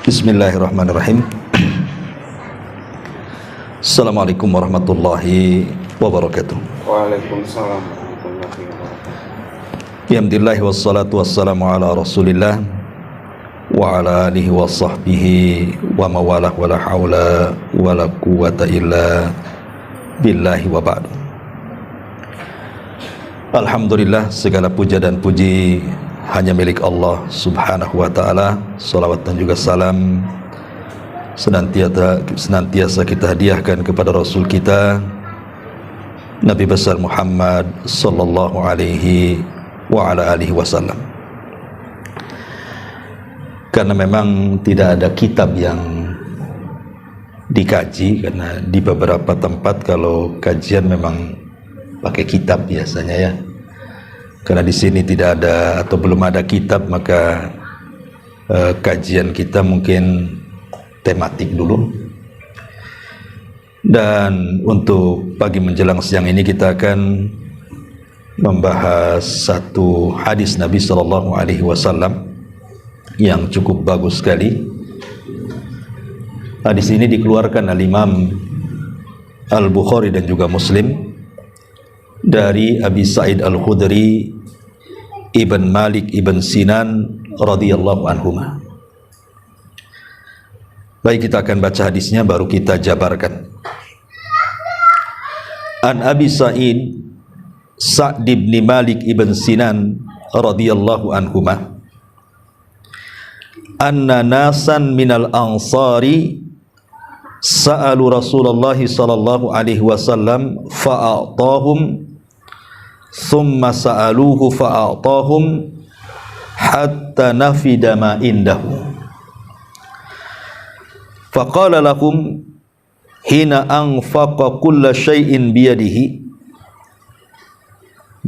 Bismillahirrahmanirrahim. Assalamualaikum warahmatullahi wabarakatuh. Waalaikumsalam warahmatullahi wabarakatuh. Alhamdulillah wassalatu wassalamu ala Rasulillah wa ala alihi wa sahbihi wa mawalah wa la hawla wa la quwwata illa billahi wa ba'du. Alhamdulillah, segala puja dan puji hanya milik Allah subhanahu wa ta'ala. Salawat dan juga salam senantiasa kita hadiahkan kepada Rasul kita Nabi besar Muhammad sallallahu alaihi wa ala alihi wasallam. Karena memang tidak ada kitab yang dikaji, karena di beberapa tempat kalau kajian memang pakai kitab biasanya ya. Karena di sini tidak ada atau belum ada kitab, maka kajian kita mungkin tematik dulu. Dan untuk pagi menjelang siang ini kita akan membahas satu hadis Nabi sallallahu alaihi wasallam yang cukup bagus sekali. Hadis ini dikeluarkan oleh Imam Al-Bukhari dan juga Muslim dari Abi Sa'id Al-Khudri Ibn Malik Ibn Sinan radhiyallahu anhuma. Baik, kita akan baca hadisnya baru kita jabarkan. An Abi Sa'id Sa'd ibn Malik Ibn Sinan radhiyallahu anhuma anna nasan minal ansari sa'alu Rasulullah sallallahu alaihi wasallam fa'atahum thumma sa'aluhu fa'atahum hatta nafida ma indahu faqala lahum hina anfaqa kulla syai'in biyadihi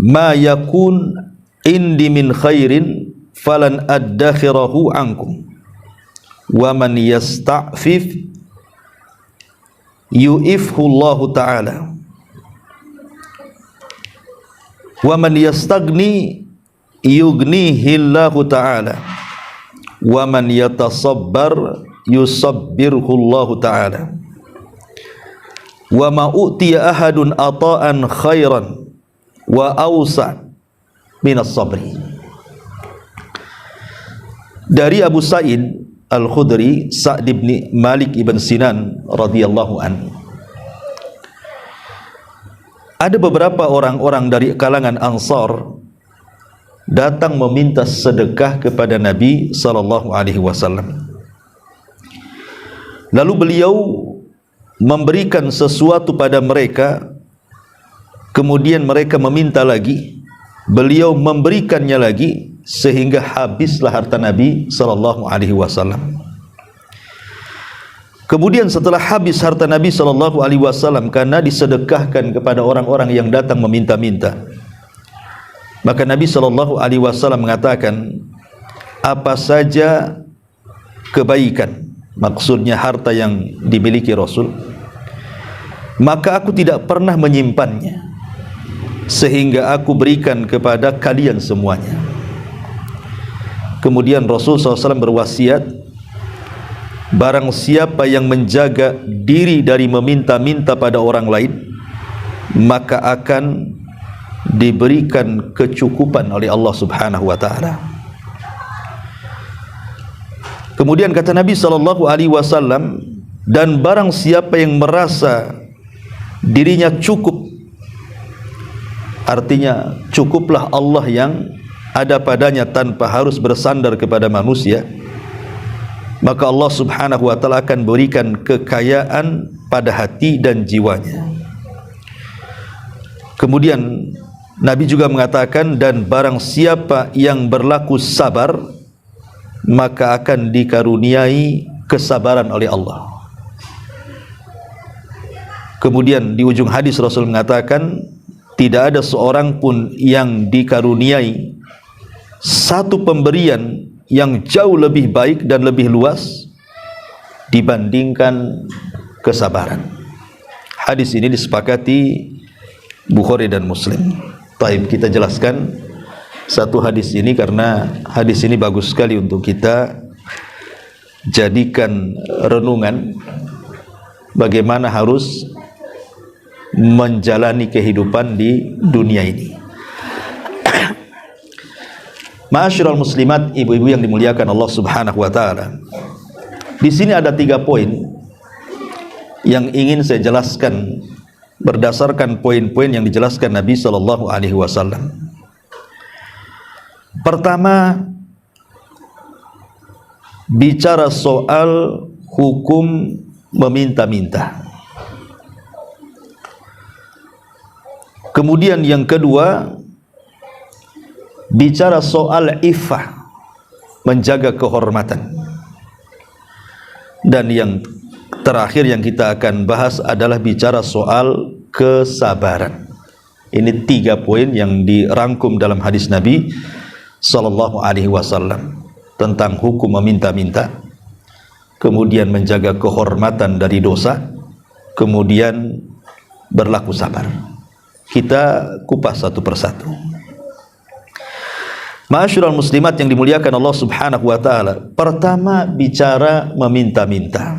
ma yakun indi min khairin falan addakhirahu ankum wa man yasta'fif yu'ifhu Allahu ta'ala wa man yastagni yughnihi Allahu ta'ala wa man yatasabbar yusabbirhu Allahu ta'ala wa ma utiya ahadun ata'an khairan wa awsa' minas sabri. Dari Abu Sa'id Al-Khudri Sa'd ibn Malik ibn Sinan radhiyallahu an, ada beberapa orang-orang dari kalangan Ansar datang meminta sedekah kepada Nabi sallallahu alaihi wasallam. Lalu beliau memberikan sesuatu pada mereka, kemudian mereka meminta lagi, beliau memberikannya lagi, sehingga habislah harta Nabi sallallahu alaihi wasallam. Kemudian setelah habis harta Nabi sallallahu alaihi wasallam karena disedekahkan kepada orang-orang yang datang meminta-minta, maka Nabi sallallahu alaihi wasallam mengatakan, apa saja kebaikan, maksudnya harta yang dimiliki Rasul, maka aku tidak pernah menyimpannya sehingga aku berikan kepada kalian semuanya. Kemudian Rasul SAW berwasiat, barang siapa yang menjaga diri dari meminta-minta pada orang lain, maka akan diberikan kecukupan oleh Allah Subhanahu wa ta'ala. Kemudian kata Nabi sallallahu alaihi wasallam, dan barang siapa yang merasa dirinya cukup, artinya cukuplah Allah yang ada padanya tanpa harus bersandar kepada manusia, maka Allah Subhanahu wa ta'ala akan berikan kekayaan pada hati dan jiwanya. Kemudian Nabi juga mengatakan, dan barang siapa yang berlaku sabar, maka akan dikaruniai kesabaran oleh Allah. Kemudian di ujung hadis Rasul mengatakan, tidak ada seorang pun yang dikaruniai satu pemberian yang jauh lebih baik dan lebih luas dibandingkan kesabaran. Hadis ini disepakati Bukhari dan Muslim. Taib, kita jelaskan satu hadis ini karena hadis ini bagus sekali untuk kita jadikan renungan bagaimana harus menjalani kehidupan di dunia ini. Ma'asyiral muslimat, ibu-ibu yang dimuliakan Allah Subhanahu wa taala. Di sini ada 3 poin yang ingin saya jelaskan berdasarkan poin-poin yang dijelaskan Nabi sallallahu alaihi wasallam. Pertama, bicara soal hukum meminta-minta. Kemudian yang kedua, bicara soal iffah, menjaga kehormatan. Dan yang terakhir yang kita akan bahas adalah bicara soal kesabaran. Ini 3 poin yang dirangkum dalam hadis Nabi sallallahu alaihi wasallam tentang hukum meminta-minta, kemudian menjaga kehormatan dari dosa, kemudian berlaku sabar. Kita kupas satu persatu. Ma'asyiral muslimat yang dimuliakan Allah Subhanahu wa taala. Pertama, bicara meminta-minta.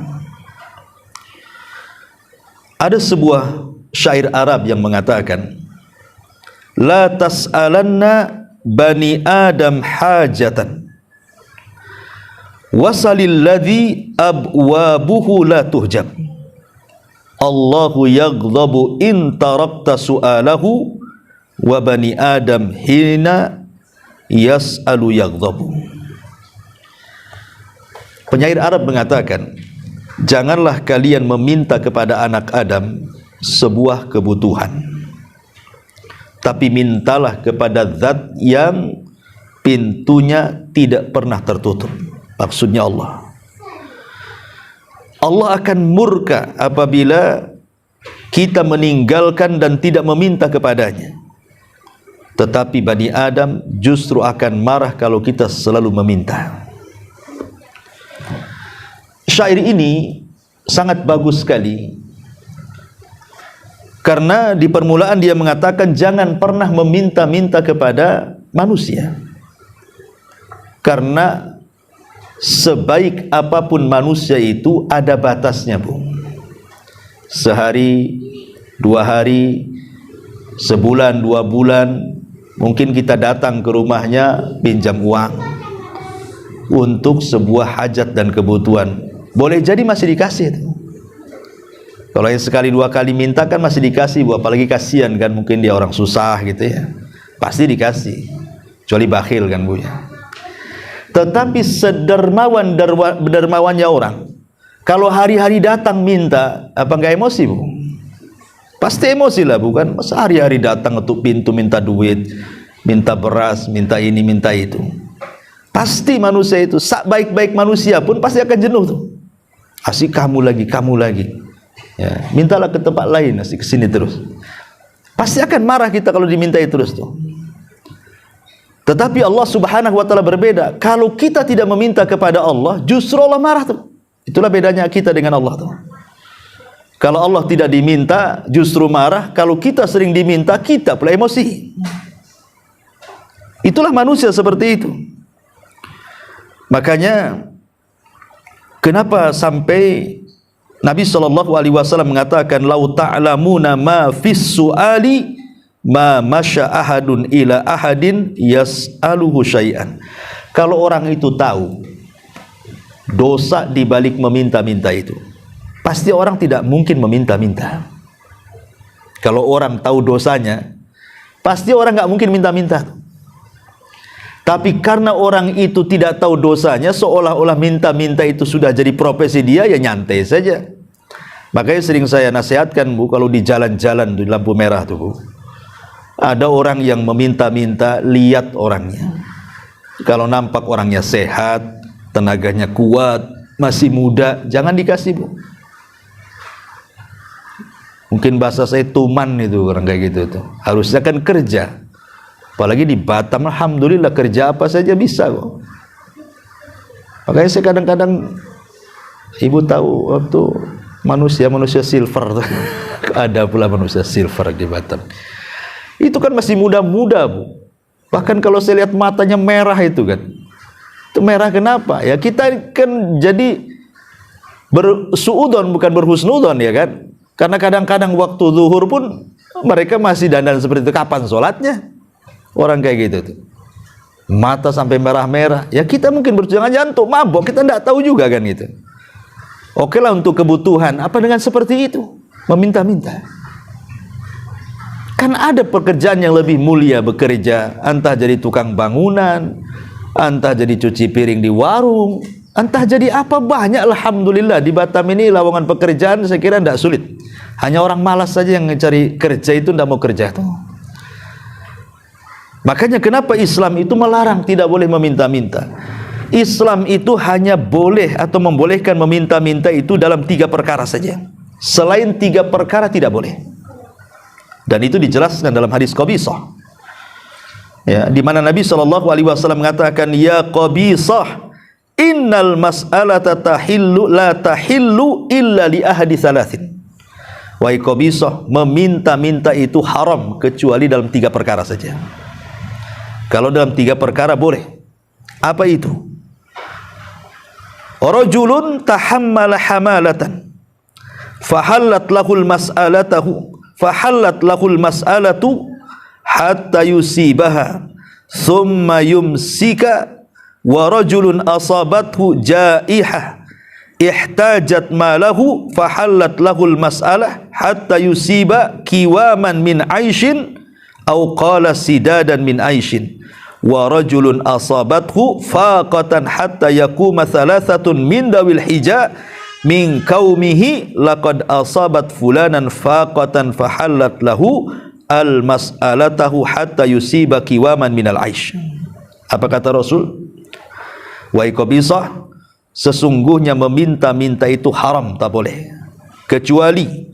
Ada sebuah syair Arab yang mengatakan, la tas'alanna bani Adam hajatan wasalil ladzi abwabuhu la tuhjab. Allahu yaghdabu in tarakta su'alahu wa bani Adam hina yas'alu yaghdabu. Penyair Arab mengatakan, janganlah kalian meminta kepada anak Adam sebuah kebutuhan, tapi mintalah kepada zat yang pintunya tidak pernah tertutup. Maksudnya Allah. Allah akan murka apabila kita meninggalkan dan tidak meminta kepadanya. Tetapi Bani Adam justru akan marah kalau kita selalu meminta. Syair ini sangat bagus sekali, karena di permulaan dia mengatakan jangan pernah meminta-minta kepada manusia, karena sebaik apapun manusia itu ada batasnya, Bu. Sehari, 2 hari, sebulan, 2 bulan, mungkin kita datang ke rumahnya pinjam uang untuk sebuah hajat dan kebutuhan. Boleh jadi masih dikasih itu. Kalau yang sekali 2 kali minta kan masih dikasih, Bu. Apalagi kasihan kan, mungkin dia orang susah gitu ya, pasti dikasih. Kecuali bakhil kan, Bu ya. Tetapi sedermawannya orang, kalau hari-hari datang minta, apa enggak emosi, Bu? Pasti emosi lah, bukan? Masa hari-hari datang ketuk pintu minta duit, minta beras, minta ini, minta itu. Pasti manusia itu, baik-baik manusia pun pasti akan jenuh tuh. Asik kamu lagi ya, mintalah ke tempat lain, asik kesini terus. Pasti akan marah kita kalau dimintai terus tuh. Tetapi Allah Subhanahu wa taala berbeda. Kalau kita tidak meminta kepada Allah, justru Allah marah tuh. Itulah bedanya kita dengan Allah tuh. Kalau Allah tidak diminta, justru marah. Kalau kita sering diminta, kita pula emosi. Itulah manusia seperti itu. Makanya kenapa sampai Nabi sallallahu alaihi wasallam mengatakan, "Lau ta'lamuna ma fis su'ali ma masya ahadun ila ahadin yas'aluhu syai'an." Kalau orang itu tahu dosa di balik meminta-minta itu, pasti orang tidak mungkin meminta-minta. Kalau orang tahu dosanya, pasti orang nggak mungkin minta-minta. Tapi karena orang itu tidak tahu dosanya, seolah-olah minta-minta itu sudah jadi profesi dia, ya nyantai saja. Makanya sering saya nasihatkan, Bu, kalau di jalan-jalan di lampu merah tuh, Bu, ada orang yang meminta-minta, lihat orangnya. Kalau nampak orangnya sehat, tenaganya kuat, masih muda, jangan dikasih, Bu. Mungkin bahasa saya tuman itu orang kayak gitu tuh. Harusnya kan kerja. Apalagi di Batam, alhamdulillah kerja apa saja bisa kok. Makanya saya kadang-kadang, Ibu tahu waktu manusia silver tuh. Ada pula manusia silver di Batam. Itu kan masih muda-muda, Bu. Bahkan kalau saya lihat matanya merah itu kan. Itu merah kenapa? Ya kita kan jadi bersuudon bukan berhusnudon ya kan? Karena kadang-kadang waktu zuhur pun mereka masih dandan seperti itu. Kapan sholatnya? Orang kayak gitu tuh. Mata sampai merah-merah. Ya kita mungkin jangan-jangan untuk mabok, kita tidak tahu juga kan itu. Oke lah untuk kebutuhan. Apa dengan seperti itu? Meminta-minta. Kan ada pekerjaan yang lebih mulia bekerja. Entah jadi tukang bangunan, entah jadi cuci piring di warung, entah jadi apa, banyak. Alhamdulillah di Batam ini lowongan pekerjaan saya kira tidak sulit. Hanya orang malas saja yang mencari kerja itu tidak mau kerja tuh. Makanya kenapa Islam itu melarang tidak boleh meminta-minta. Islam itu hanya boleh atau membolehkan meminta-minta itu dalam 3 perkara saja. Selain 3 perkara tidak boleh. Dan itu dijelaskan dalam hadis Qabisah. Ya, di mana Nabi SAW mengatakan, ya Qabisah, innal mas'alata tahillu la tahillu illa li ahadi thalathin. Wahai Qabisah, meminta-minta itu haram kecuali dalam 3 perkara saja. Kalau dalam 3 perkara boleh. Apa itu? Rajulun tahammala hamalatan fahallat lahul mas'alatu hatta yusibaha thumma yumsika, wa rajulun asabathu jaihah ihtajat malahu fahallat lahul mas'alah hatta yusiba kiwaman min aishin au qala sidadan min aishin, wa rajulun asabathu faqatan hatta yakuma thalathatun min dawil hija min qaumihi laqad asabat fulanan faqatan fahallat lahu al mas'alatahu hatta yusiba kiwaman minal aish. Apa kata Rasul? Wahai Qabisah, sesungguhnya meminta-minta itu haram, tak boleh, kecuali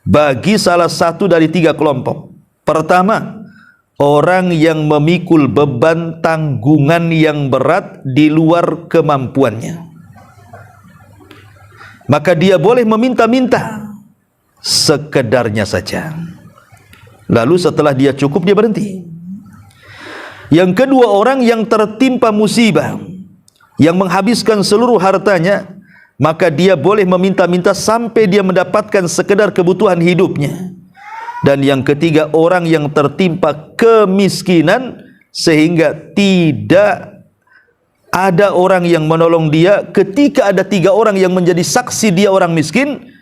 bagi salah satu dari 3 kelompok. Pertama, orang yang memikul beban tanggungan yang berat di luar kemampuannya, maka dia boleh meminta-minta sekedarnya saja. Lalu setelah dia cukup, dia berhenti. Yang kedua, orang yang tertimpa musibah yang menghabiskan seluruh hartanya, maka dia boleh meminta-minta sampai dia mendapatkan sekedar kebutuhan hidupnya. Dan yang ketiga, orang yang tertimpa kemiskinan sehingga tidak ada orang yang menolong dia. Ketika ada 3 orang yang menjadi saksi dia orang miskin,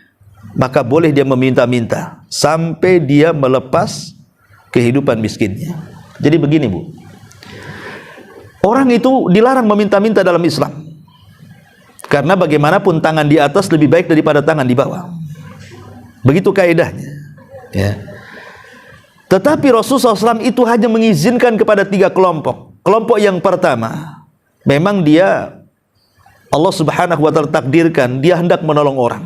maka boleh dia meminta-minta sampai dia melepas kehidupan miskinnya. Jadi begini Bu, orang itu dilarang meminta-minta dalam Islam, karena bagaimanapun tangan di atas lebih baik daripada tangan di bawah. Begitu kaidahnya ya. Tetapi Rasulullah SAW itu hanya mengizinkan kepada 3 kelompok. Kelompok yang pertama, memang dia Allah Subhanahu wa Ta'ala takdirkan dia hendak menolong orang.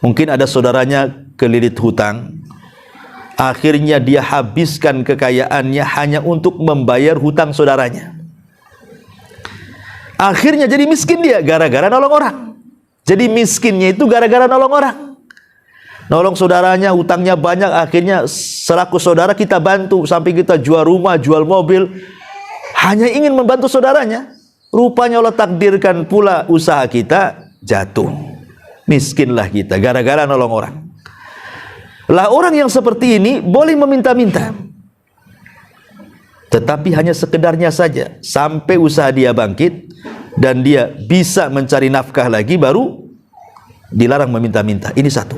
Mungkin ada saudaranya kelilit hutang, akhirnya dia habiskan kekayaannya hanya untuk membayar hutang saudaranya. Akhirnya jadi miskin dia gara-gara nolong orang. Jadi miskinnya itu gara-gara nolong orang. Nolong saudaranya, hutangnya banyak, akhirnya selaku saudara kita bantu sampai kita jual rumah, jual mobil, hanya ingin membantu saudaranya. Rupanya Allah takdirkan pula usaha kita jatuh. Miskinlah kita gara-gara nolong orang. Lah orang yang seperti ini boleh meminta-minta, tetapi hanya sekedarnya saja sampai usaha dia bangkit dan dia bisa mencari nafkah lagi, baru dilarang meminta-minta. Ini satu.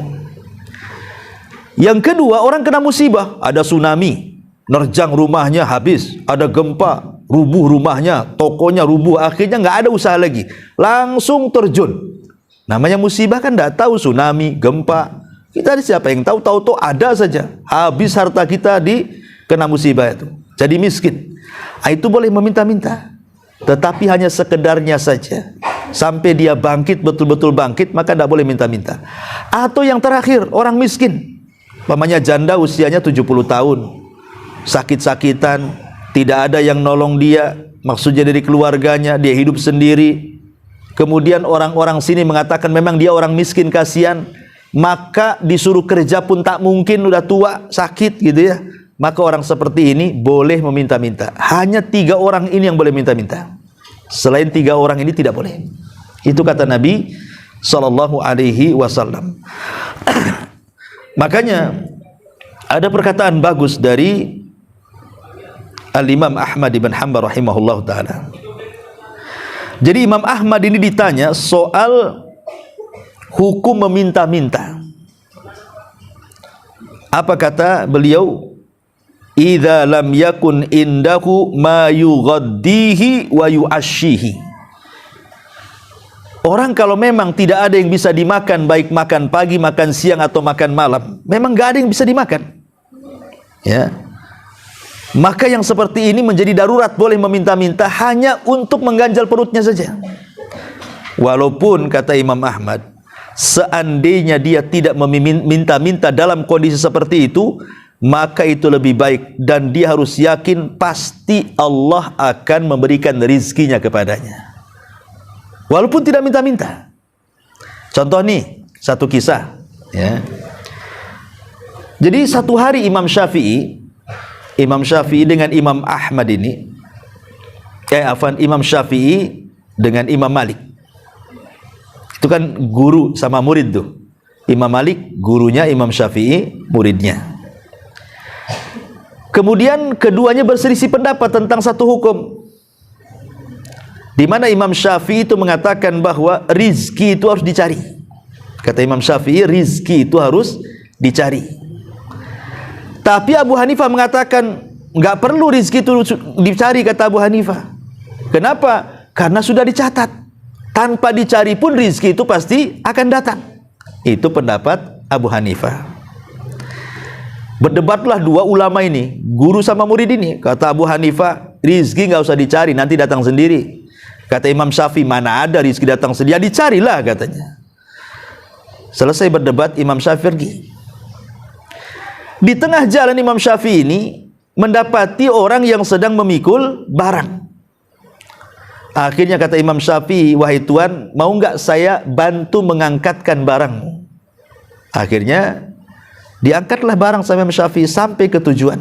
Yang kedua, orang kena musibah, ada tsunami, nerjang rumahnya habis, ada gempa, rubuh rumahnya, tokonya rubuh, akhirnya nggak ada usaha lagi, langsung terjun. Namanya musibah kan nggak tahu tsunami, gempa, kita siapa yang tahu, tahu-tahu ada saja, habis harta kita di kena musibah itu, jadi miskin. Itu boleh meminta-minta, tetapi hanya sekedarnya saja sampai dia bangkit, betul-betul bangkit, maka tidak boleh minta-minta. Atau yang terakhir, orang miskin, umpamanya janda usianya 70 tahun, sakit-sakitan, tidak ada yang nolong dia, maksudnya dari keluarganya, dia hidup sendiri. Kemudian orang-orang sini mengatakan memang dia orang miskin, kasihan, maka disuruh kerja pun tak mungkin, udah tua, sakit gitu ya. Maka orang seperti ini boleh meminta-minta. Hanya 3 orang ini yang boleh minta-minta. Selain 3 orang ini tidak boleh. Itu kata Nabi sallallahu alaihi wasallam. Makanya ada perkataan bagus dari Al-Imam Ahmad ibn Hanbal rahimahullah ta'ala. Jadi Imam Ahmad ini ditanya soal hukum meminta-minta. Apa kata beliau? Idza lam yakun indahu ma yughaddihi wa yu'ashshihi. Orang kalau memang tidak ada yang bisa dimakan, baik makan pagi, makan siang atau makan malam, memang gak ada yang bisa dimakan, ya, maka yang seperti ini menjadi darurat, boleh meminta-minta hanya untuk mengganjal perutnya saja. Walaupun kata Imam Ahmad, seandainya dia tidak meminta-minta dalam kondisi seperti itu, maka itu lebih baik, dan dia harus yakin pasti Allah akan memberikan rizkinya kepadanya walaupun tidak minta-minta. Contoh nih, satu kisah, ya. Jadi satu hari Imam Syafi'i dengan Imam Ahmad ini, Imam Syafi'i dengan Imam Malik. Itu kan guru sama murid tuh. Imam Malik gurunya, Imam Syafi'i muridnya. Kemudian keduanya berselisih pendapat tentang satu hukum, di mana Imam Syafi'i itu mengatakan bahwa rizki itu harus dicari. Kata Imam Syafi'i, rizki itu harus dicari. Tapi Abu Hanifah mengatakan nggak perlu rizki itu dicari, kata Abu Hanifah. Kenapa? Karena sudah dicatat. Tanpa dicari pun rizki itu pasti akan datang. Itu pendapat Abu Hanifah. Berdebatlah dua ulama ini, guru sama murid ini. Kata Abu Hanifah, rizki nggak usah dicari, nanti datang sendiri. Kata Imam Syafi'i, mana ada rizki datang sendiri, ya dicarilah katanya. Selesai berdebat, Imam Syafi'i pergi. Di tengah jalan Imam Syafi'i ini mendapati orang yang sedang memikul barang. Akhirnya kata Imam Syafi'i, wahai Tuan, mau nggak saya bantu mengangkatkan barangmu? Akhirnya diangkatlah barang sama Imam Syafi'i sampai ke tujuan.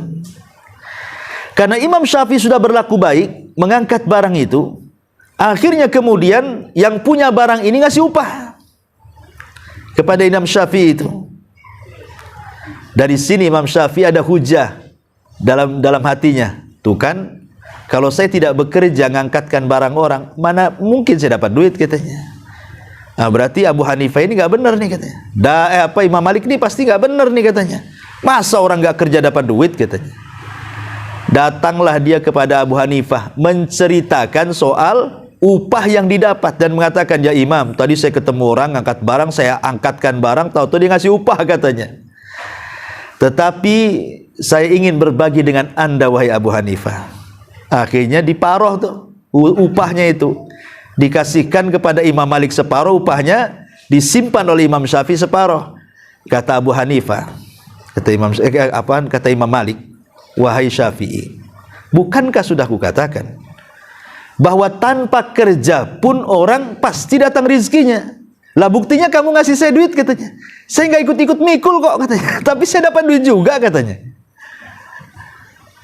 Karena Imam Syafi'i sudah berlaku baik mengangkat barang itu, akhirnya kemudian yang punya barang ini ngasih upah kepada Imam Syafi'i itu. Dari sini Imam Syafi'i ada hujah dalam hatinya. Tuh kan, kalau saya tidak bekerja ngangkatkan barang orang, mana mungkin saya dapat duit katanya. Nah, berarti Abu Hanifah ini nggak benar nih katanya. Imam Malik ini pasti nggak benar nih katanya. Masa orang nggak kerja dapat duit katanya. Datanglah dia kepada Abu Hanifah menceritakan soal upah yang didapat dan mengatakan, ya Imam, tadi saya ketemu orang ngangkat barang, saya angkatkan barang, tahu-tahu dia ngasih upah katanya. Tetapi saya ingin berbagi dengan anda wahai Abu Hanifah. Akhirnya diparoh tuh upahnya itu, dikasihkan kepada Imam Malik separuh, upahnya disimpan oleh Imam Syafi'i separuh. Kata Abu Hanifah, kata Imam Malik, wahai Syafi'i, bukankah sudah kukatakan bahwa tanpa kerja pun orang pasti datang rizkinya? Lah buktinya kamu ngasih saya duit katanya. Saya nggak ikut-ikut mikul kok katanya, tapi saya dapat duit juga katanya.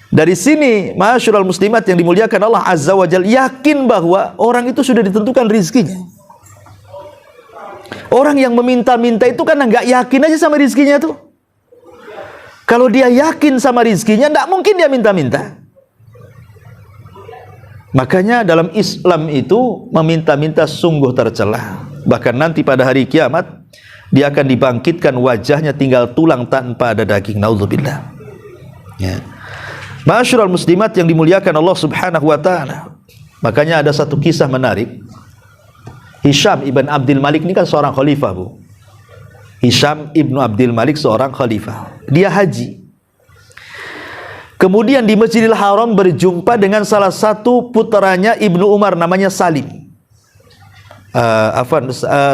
Dari sini, ma'asyiral muslimat yang dimuliakan Allah Azza wa Jalla, yakin bahwa orang itu sudah ditentukan rizkinya. Orang yang meminta-minta itu karena nggak yakin aja sama rizkinya tuh. Kalau dia yakin sama rizkinya, nggak mungkin dia minta-minta. Makanya dalam Islam itu meminta-minta sungguh tercela. Bahkan nanti pada hari kiamat dia akan dibangkitkan, wajahnya tinggal tulang tanpa ada daging. Naudzubillah. Ya. Ma'asyiral muslimat yang dimuliakan Allah Subhanahu wa taala. Makanya ada satu kisah menarik. Hisham ibn Abdul Malik ini kan seorang khalifah, Bu. Hisham ibn Abdul Malik seorang khalifah. Dia haji. Kemudian di Masjidil Haram berjumpa dengan salah satu putranya Ibnu Umar, namanya Salim.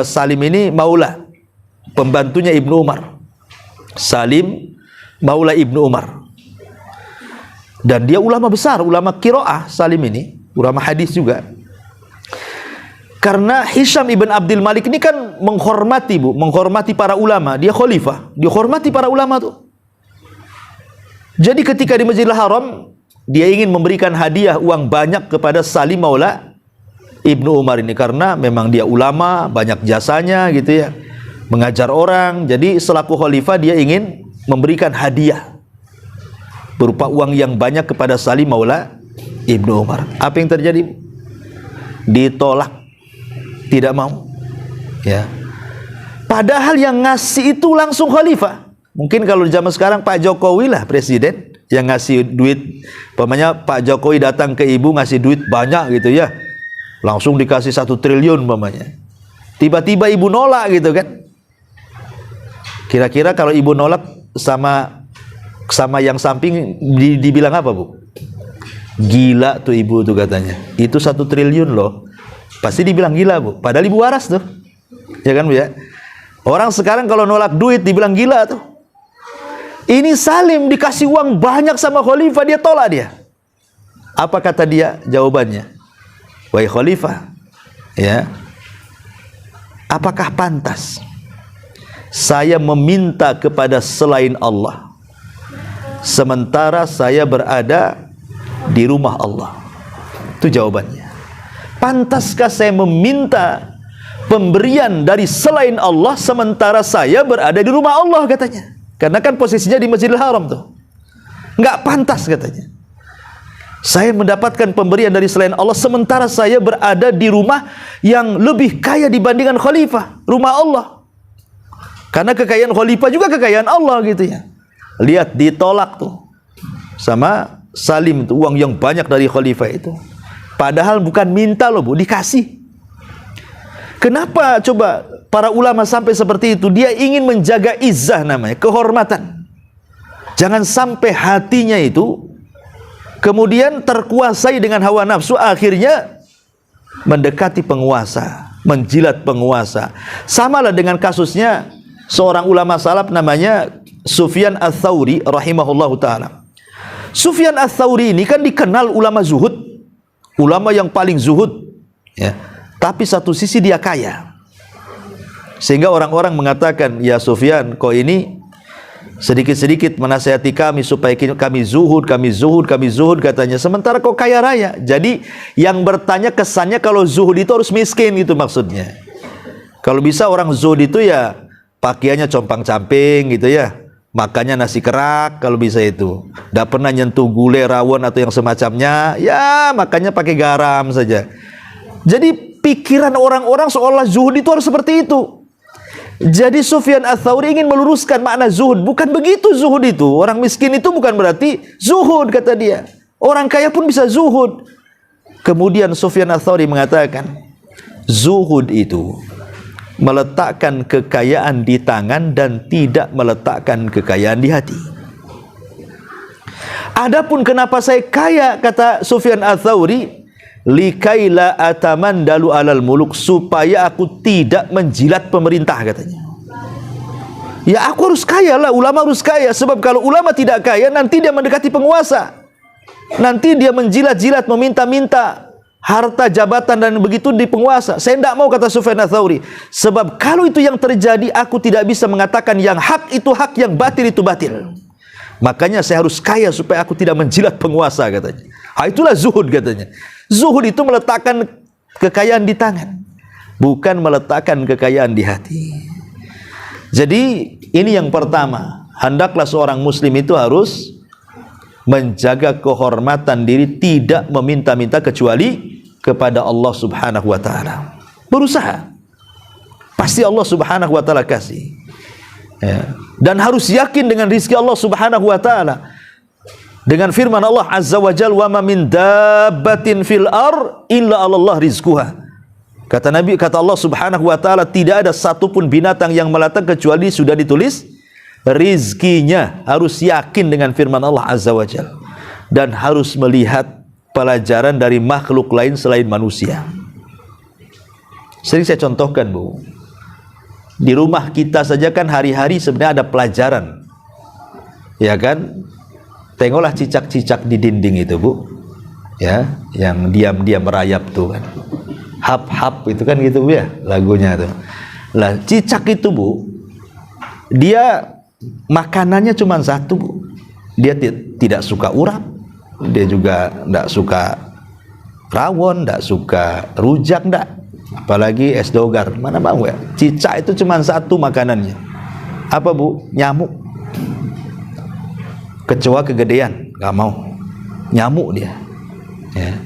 Salim ini maula, pembantunya Ibnu Umar. Salim maula Ibnu Umar. Dan dia ulama besar, ulama qiraah. Salim ini ulama hadis juga. Karena Hisham ibn Abdul Malik ini kan menghormati, Bu, menghormati para ulama. Dia khalifah, dihormati para ulama tuh. Jadi ketika di Masjidil Haram dia ingin memberikan hadiah uang banyak kepada Salim maula Ibnu Umar ini, karena memang dia ulama, banyak jasanya gitu ya, mengajar orang. Jadi selaku khalifah dia ingin memberikan hadiah berupa uang yang banyak kepada Salim Maula Ibnu Umar. Apa yang terjadi? Ditolak, tidak mau. Ya. Padahal yang ngasih itu langsung khalifah. Mungkin kalau zaman sekarang Pak Jokowi lah presiden yang ngasih duit. Umpamanya Pak Jokowi datang ke ibu ngasih duit banyak gitu ya, langsung dikasih 1 triliun umpamanya. Tiba-tiba ibu nolak gitu kan. Kira-kira kalau ibu nolak sama yang samping dibilang apa, Bu? Gila tuh ibu tuh katanya. Itu 1 triliun loh. Pasti dibilang gila, Bu. Padahal ibu waras tuh. Ya kan, Bu ya? Orang sekarang kalau nolak duit dibilang gila tuh. Ini Salim dikasih uang banyak sama khalifah, dia tolak dia. Apa kata dia? Jawabannya, wahai khalifah, ya, apakah pantas saya meminta kepada selain Allah sementara saya berada di rumah Allah? Itu jawabannya. Pantaskah saya meminta pemberian dari selain Allah sementara saya berada di rumah Allah, katanya. Karena kan posisinya di Masjidil Haram tuh. Nggak pantas katanya. Saya mendapatkan pemberian dari selain Allah sementara saya berada di rumah yang lebih kaya dibandingkan khalifah, rumah Allah. Karena kekayaan khalifah juga kekayaan Allah gitu ya. Lihat, ditolak tuh sama Salim tuh uang yang banyak dari khalifah itu. Padahal bukan minta loh, Bu, dikasih. Kenapa coba para ulama sampai seperti itu? Dia ingin menjaga izzah namanya, kehormatan. Jangan sampai hatinya itu kemudian terkuasai dengan hawa nafsu, akhirnya mendekati penguasa, menjilat penguasa. Samalah dengan kasusnya seorang ulama salaf namanya Sufyan Ats-Tsauri rahimahullahu ta'ala. Sufyan Ats-Tsauri ini kan dikenal ulama zuhud, ulama yang paling zuhud ya. Tapi satu sisi dia kaya, sehingga orang-orang mengatakan, ya Sufyan, kau ini sedikit-sedikit menasihati kami supaya kami zuhud, katanya. Sementara kau kaya raya. Jadi yang bertanya kesannya kalau zuhud itu harus miskin gitu maksudnya. Kalau bisa orang zuhud itu ya pakaiannya compang-camping gitu ya, makannya nasi kerak kalau bisa itu. Tidak pernah nyentuh gulai, rawon atau yang semacamnya. Ya makannya pakai garam saja. Jadi pikiran orang-orang seolah zuhud itu harus seperti itu. Jadi Sufyan Ats-Tsauri ingin meluruskan makna zuhud. Bukan begitu zuhud itu. Orang miskin itu bukan berarti zuhud, kata dia. Orang kaya pun bisa zuhud. Kemudian Sufyan Ats-Tsauri mengatakan, zuhud itu meletakkan kekayaan di tangan dan tidak meletakkan kekayaan di hati. Adapun kenapa saya kaya, kata Sufyan Ats-Tsauri, likaila atamandalu alal muluk, supaya aku tidak menjilat pemerintah, katanya. Ya aku harus kaya lah, ulama harus kaya. Sebab kalau ulama tidak kaya, nanti dia mendekati penguasa, nanti dia menjilat-jilat, meminta-minta harta jabatan dan begitu di penguasa. Saya tidak mau, kata Sufyan Ats-Tsauri. Sebab kalau itu yang terjadi, aku tidak bisa mengatakan yang hak itu hak, yang batil itu batil. Makanya saya harus kaya supaya aku tidak menjilat penguasa, katanya. Itulah zuhud, katanya. Zuhud itu meletakkan kekayaan di tangan, bukan meletakkan kekayaan di hati. Jadi ini yang pertama, hendaklah seorang muslim itu harus menjaga kehormatan diri, tidak meminta-minta kecuali kepada Allah Subhanahu wa ta'ala. Berusaha, pasti Allah Subhanahu wa ta'ala kasih ya. Dan harus yakin dengan rizki Allah Subhanahu wa ta'ala. Dengan firman Allah Azza wa Jalla, wa ma min dabbatin fil ar illa 'alallah rizquha. Kata Nabi, kata Allah Subhanahu wa ta'ala, tidak ada satupun binatang yang melata kecuali sudah ditulis rizkinya. Harus yakin dengan firman Allah Azza wa Jalla, dan harus melihat pelajaran dari makhluk lain selain manusia. Sering saya contohkan, Bu, di rumah kita saja kan hari-hari sebenarnya ada pelajaran, ya kan? Tengoklah cicak-cicak di dinding itu, Bu, ya, yang diam-diam merayap tuh kan, hap-hap itu kan gitu, Bu, ya, lagunya tuh. Lah cicak itu, Bu, dia makanannya cuma satu, Bu. Dia tidak suka urap, dia juga tidak suka rawon, ndak suka rujak, ndak. Apalagi es dogar, mana mau ya? Cicak itu cuma satu makanannya. Apa Bu? Nyamuk. Kecoa kegedean, nggak mau. Nyamuk dia. Ya.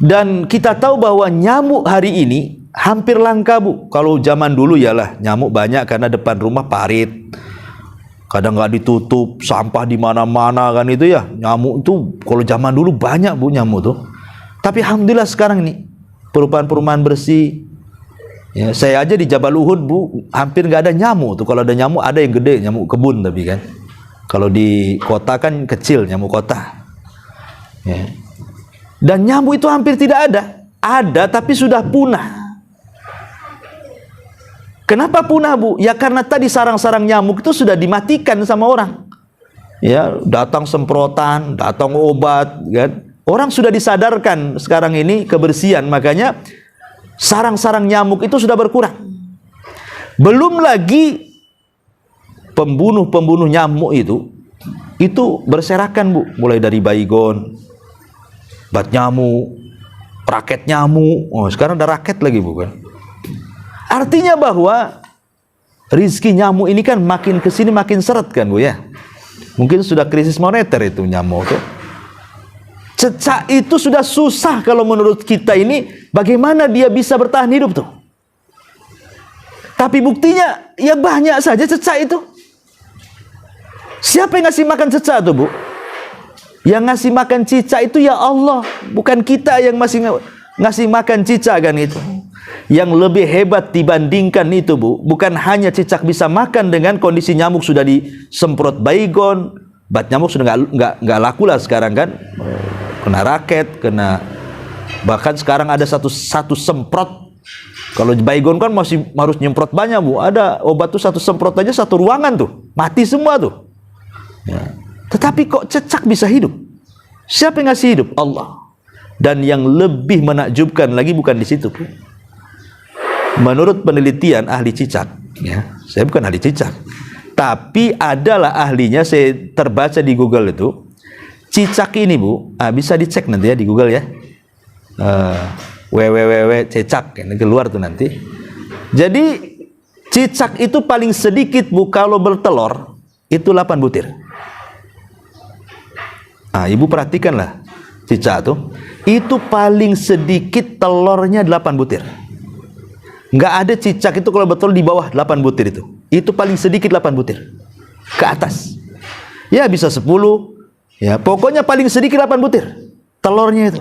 Dan kita tahu bahwa nyamuk hari ini hampir langka Bu. Kalau zaman dulu yalah nyamuk banyak karena depan rumah parit. Kadang nggak ditutup, sampah di mana-mana kan itu ya. Nyamuk itu kalau zaman dulu banyak Bu nyamuk tuh. Tapi alhamdulillah sekarang ini perumahan-perumahan bersih. Ya, saya aja di Jabal Uhud Bu, hampir nggak ada nyamuk tuh. Kalau ada nyamuk ada yang gede, nyamuk kebun tapi kan. Kalau di kota kan kecil, nyamuk kota. Ya. Dan nyamuk itu hampir tidak ada. Ada tapi sudah punah. Kenapa punah Bu? Ya karena tadi sarang-sarang nyamuk itu sudah dimatikan sama orang. Ya, datang semprotan, datang obat, kan? Orang sudah disadarkan sekarang ini kebersihan, makanya sarang-sarang nyamuk itu sudah berkurang. Belum lagi pembunuh-pembunuh nyamuk itu berserakan Bu, mulai dari baygon, bat nyamuk, raket nyamuk. Oh, sekarang ada raket lagi Bu kan. Artinya bahwa rizki nyamuk ini kan makin kesini makin seret kan Bu ya. Mungkin sudah krisis moneter itu nyamuk tuh. Cecak itu sudah susah kalau menurut kita ini. Bagaimana dia bisa bertahan hidup tuh? Tapi buktinya ya banyak saja cecak itu. Siapa yang ngasih makan cecak tuh Bu? Yang ngasih makan cicak itu ya Allah. Bukan kita yang masih ngasih makan cicak kan itu. Yang lebih hebat dibandingkan itu Bu, bukan hanya cicak bisa makan dengan kondisi nyamuk sudah disemprot baygon, bat nyamuk sudah nggak laku lah sekarang kan, kena raket, kena bahkan sekarang ada satu semprot. Kalau baygon kan masih harus nyemprot banyak Bu, ada obat tuh satu semprot aja satu ruangan tuh, mati semua tuh. Ya. Tetapi kok cecak bisa hidup? Siapa yang ngasih hidup? Allah. Dan yang lebih menakjubkan lagi bukan di situ Bu. Menurut penelitian ahli cicak, ya, saya bukan ahli cicak, tapi adalah ahlinya, saya terbaca di Google itu, cicak ini Bu, bisa dicek nanti ya di Google ya, www.cicak, ini keluar tuh nanti. Jadi cicak itu paling sedikit Bu, kalau bertelur itu 8 butir. Ibu perhatikanlah cicak tuh, itu paling sedikit telurnya 8 butir. Nggak ada cicak itu kalau betul di bawah 8 butir itu. Itu paling sedikit 8 butir. Ke atas. Ya bisa 10. Ya, pokoknya paling sedikit 8 butir. Telurnya itu.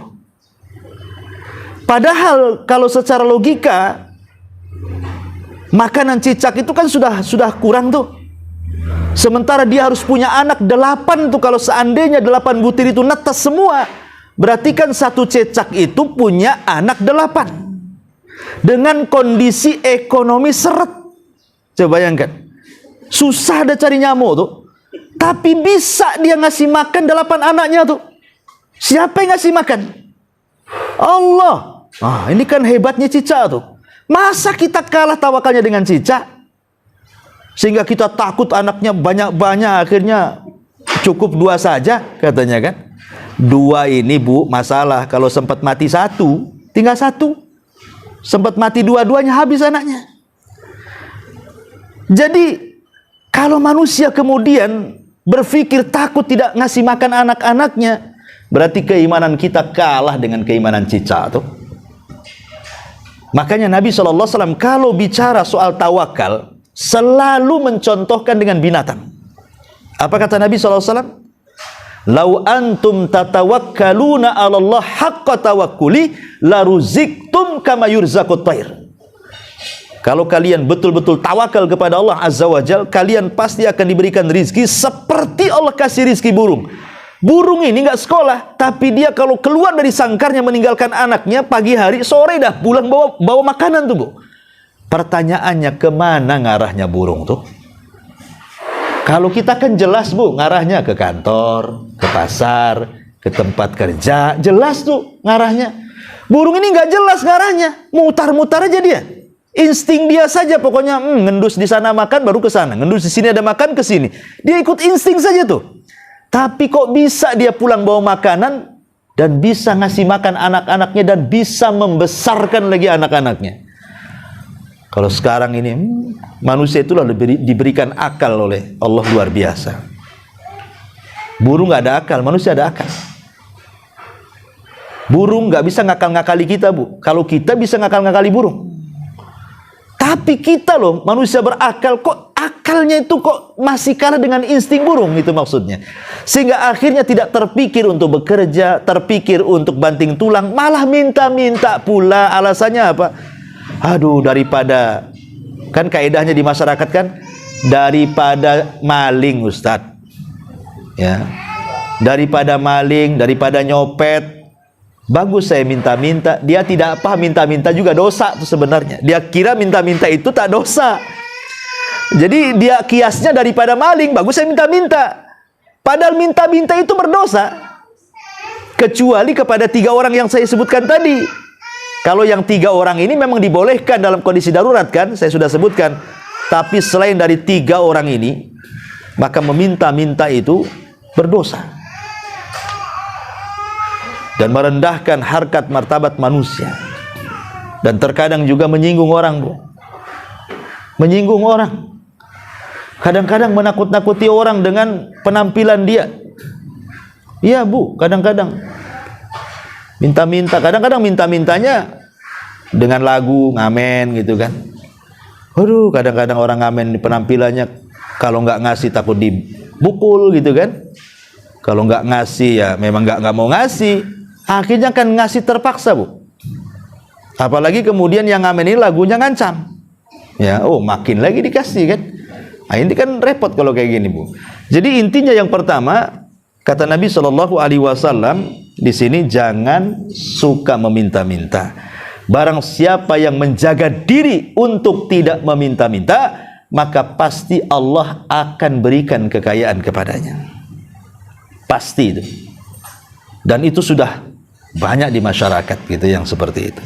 Padahal kalau secara logika makanan cicak itu kan sudah kurang tuh. Sementara dia harus punya anak 8 tuh, kalau seandainya 8 butir itu netas semua. Berarti kan satu cicak itu punya anak 8. Dengan kondisi ekonomi seret. Coba bayangkan. Susah ada cari nyamuk tuh. Tapi bisa dia ngasih makan 8 anaknya tuh. Siapa yang ngasih makan? Allah. Ini kan hebatnya cicak tuh. Masa kita kalah tawakalnya dengan cicak? Sehingga kita takut anaknya banyak-banyak, akhirnya cukup 2 saja katanya kan. 2 ini Bu, masalah kalau sempat mati 1, tinggal 1. Sempat mati 2-duanya, habis anaknya. Jadi kalau manusia kemudian berpikir takut tidak ngasih makan anak-anaknya, berarti keimanan kita kalah dengan keimanan cicak tuh. Makanya Nabi SAW kalau bicara soal tawakal selalu mencontohkan dengan binatang. Apa kata Nabi SAW? Lau antum tatawakkaluna 'ala Allah haqqa tawakkuli la ruziktum kama yurzaqut thair. Kalau kalian betul-betul tawakal kepada Allah Azza wa Jalla, kalian pasti akan diberikan rizki seperti Allah kasih rizki burung. Burung ini nggak sekolah, tapi dia kalau keluar dari sangkarnya meninggalkan anaknya pagi hari, sore dah pulang bawa makanan tuh Bu. Pertanyaannya, kemana ngarahnya burung tuh? Kalau kita kan jelas Bu, ngarahnya ke kantor, ke pasar, ke tempat kerja, jelas tuh ngarahnya. Burung ini nggak jelas ngarahnya, mutar-mutar aja dia. Insting dia saja, pokoknya ngendus di sana makan baru ke sana, ngendus di sini ada makan ke sini. Dia ikut insting saja tuh. Tapi kok bisa dia pulang bawa makanan dan bisa ngasih makan anak-anaknya dan bisa membesarkan lagi anak-anaknya. Kalau sekarang ini manusia itulah diberikan akal oleh Allah luar biasa. Burung nggak ada akal, manusia ada akal. Burung nggak bisa ngakal-ngakali kita, Bu. Kalau kita bisa ngakal-ngakali burung. Tapi kita loh, manusia berakal, kok akalnya itu kok masih kalah dengan insting burung, itu maksudnya. Sehingga akhirnya tidak terpikir untuk bekerja, terpikir untuk banting tulang, malah minta-minta pula. Alasannya apa? Aduh, daripada, kan kaedahnya di masyarakat kan, daripada maling, Ustadz. Ya, daripada maling, daripada nyopet, bagus saya minta-minta. Dia tidak paham minta-minta juga dosa tuh sebenarnya. Dia kira minta-minta itu tak dosa. Jadi dia kiasnya daripada maling, bagus saya minta-minta. Padahal minta-minta itu berdosa. Kecuali kepada 3 orang yang saya sebutkan tadi. Kalau yang 3 orang ini memang dibolehkan dalam kondisi darurat kan, saya sudah sebutkan. Tapi selain dari 3 orang ini, maka meminta-minta itu berdosa dan merendahkan harkat martabat manusia, dan terkadang juga menyinggung orang, Bu. Menyinggung orang, kadang-kadang menakut-nakuti orang dengan penampilan dia. Iya, Bu, kadang-kadang minta-minta, kadang-kadang minta-mintanya dengan lagu ngamen gitu kan. Aduh, kadang-kadang orang ngamen di penampilannya, kalau nggak ngasih takut dibukul gitu kan. Kalau nggak ngasih ya memang nggak mau ngasih. Akhirnya kan ngasih terpaksa, Bu. Apalagi kemudian yang ngamen ini lagunya ngancam. Ya, oh makin lagi dikasih kan. Nah, ini kan repot kalau kayak gini, Bu. Jadi intinya yang pertama, kata Nabi SAW di sini, jangan suka meminta-minta. Barang siapa yang menjaga diri untuk tidak meminta-minta, maka pasti Allah akan berikan kekayaan kepadanya. Pasti itu. Dan itu sudah banyak di masyarakat gitu yang seperti itu.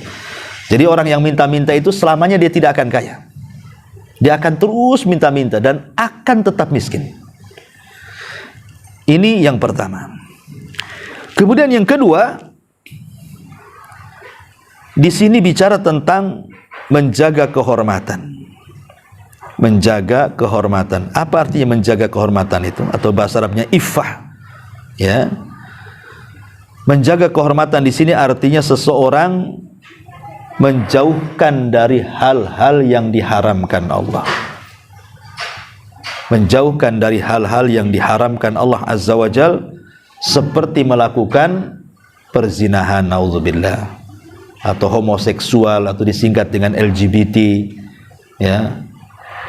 Jadi orang yang minta-minta itu selamanya dia tidak akan kaya. Dia akan terus minta-minta dan akan tetap miskin. Ini yang pertama. Kemudian yang kedua, di sini bicara tentang menjaga kehormatan. Menjaga kehormatan. Apa artinya menjaga kehormatan itu? Atau bahasa Arabnya iffah. Ya, menjaga kehormatan di sini artinya seseorang menjauhkan dari hal-hal yang diharamkan Allah. Menjauhkan dari hal-hal yang diharamkan Allah Azza wa Jal, seperti melakukan perzinahan, naudzubillah, atau homoseksual, atau disingkat dengan LGBT. Ya,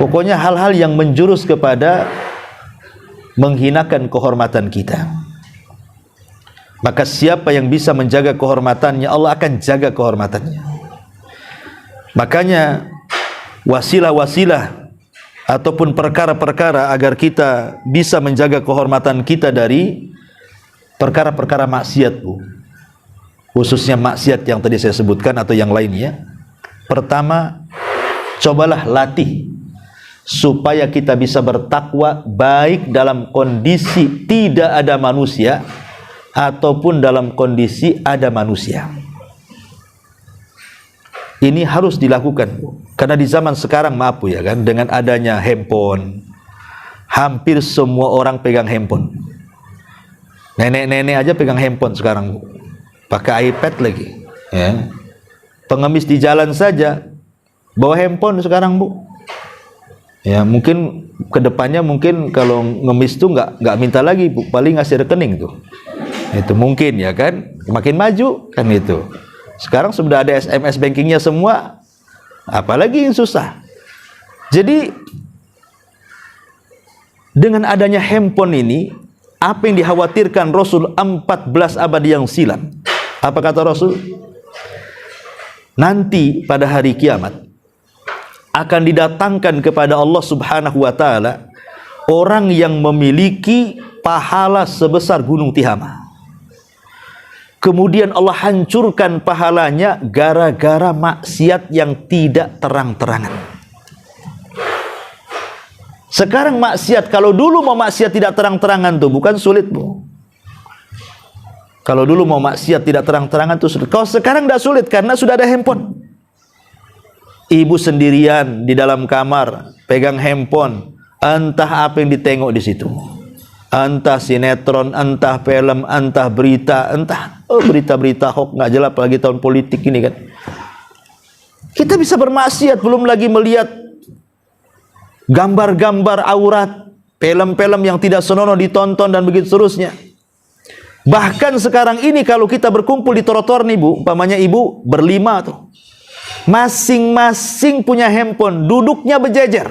pokoknya hal-hal yang menjurus kepada menghinakan kehormatan kita. Maka siapa yang bisa menjaga kehormatannya, Allah akan jaga kehormatannya. Makanya wasilah-wasilah ataupun perkara-perkara agar kita bisa menjaga kehormatan kita dari perkara-perkara maksiat, Bu. Khususnya maksiat yang tadi saya sebutkan atau yang lainnya. Pertama, cobalah latih supaya kita bisa bertakwa baik dalam kondisi tidak ada manusia ataupun dalam kondisi ada manusia. Ini harus dilakukan, karena di zaman sekarang, maaf Bu ya kan, dengan adanya handphone, hampir semua orang pegang handphone. Nenek-nenek aja pegang handphone sekarang, Bu. Pakai iPad lagi. Ya. Pengemis di jalan saja bawa handphone sekarang, Bu. Ya, mungkin kedepannya mungkin kalau ngemis tuh nggak minta lagi, Bu. Paling ngasih rekening tuh. Itu mungkin ya kan, makin maju kan itu. Sekarang sudah ada SMS bankingnya semua, apalagi yang susah. Jadi dengan adanya handphone ini, apa yang dikhawatirkan Rasul 14 abad yang silam? Apa kata Rasul? Nanti pada hari kiamat akan didatangkan kepada Allah Subhanahu wa taala orang yang memiliki pahala sebesar gunung Tihama. Kemudian Allah hancurkan pahalanya gara-gara maksiat yang tidak terang-terangan. Sekarang maksiat, kalau dulu mau maksiat tidak terang-terangan tuh bukan sulit, Bu. Kalau dulu mau maksiat tidak terang-terangan tuh sulit. Kalau sekarang tidak sulit karena sudah ada handphone. Ibu sendirian di dalam kamar pegang handphone, entah apa yang ditengok di situ. Entah sinetron, entah film, entah berita, entah berita-berita hoax nggak jelas, apalagi tahun politik ini kan. Kita bisa bermaksiat, belum lagi melihat gambar-gambar aurat, film-film yang tidak senonoh ditonton dan begitu seterusnya. Bahkan sekarang ini kalau kita berkumpul di trotoar nih Bu, umpamanya ibu berlima tuh, masing-masing punya handphone, duduknya berjejer.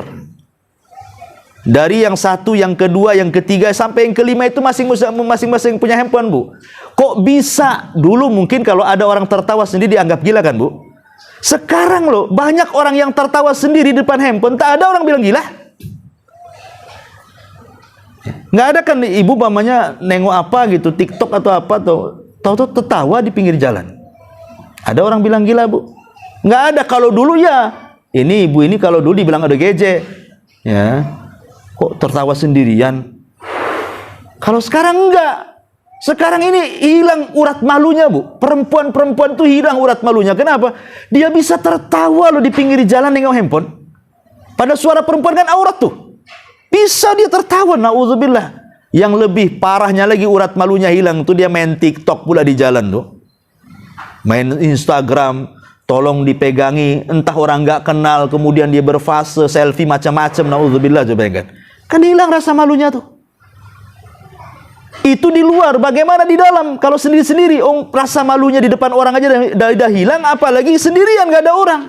Dari yang satu, yang kedua, yang ketiga sampai yang kelima itu masing-masing punya handphone Bu. Kok bisa? Dulu mungkin kalau ada orang tertawa sendiri dianggap gila kan Bu. Sekarang loh banyak orang yang tertawa sendiri di depan handphone, tak ada orang bilang gila. Nggak ada kan ibu mamanya nengok apa gitu, TikTok atau apa tuh, tahu-tahu tertawa di pinggir jalan. Ada orang bilang gila Bu? Nggak ada. Kalau dulu ya, ini ibu ini kalau dulu dibilang ada geje, ya, kok tertawa sendirian. Kalau sekarang enggak. Sekarang ini hilang urat malunya Bu. Perempuan-perempuan tuh hilang urat malunya. Kenapa? Dia bisa tertawa loh di pinggir jalan nengok handphone. Pada suara perempuan kan aurat tuh. Bisa dia tertawa, na'udzubillah. Yang lebih parahnya lagi urat malunya hilang tuh dia main TikTok pula di jalan tuh. Main Instagram, tolong dipegangi, entah orang nggak kenal, kemudian dia berfase, selfie macam-macam, na'udzubillah coba kan. Kan hilang rasa malunya tuh. Itu di luar, bagaimana di dalam? Kalau sendiri-sendiri, rasa malunya di depan orang aja dah hilang, apalagi sendirian nggak ada orang.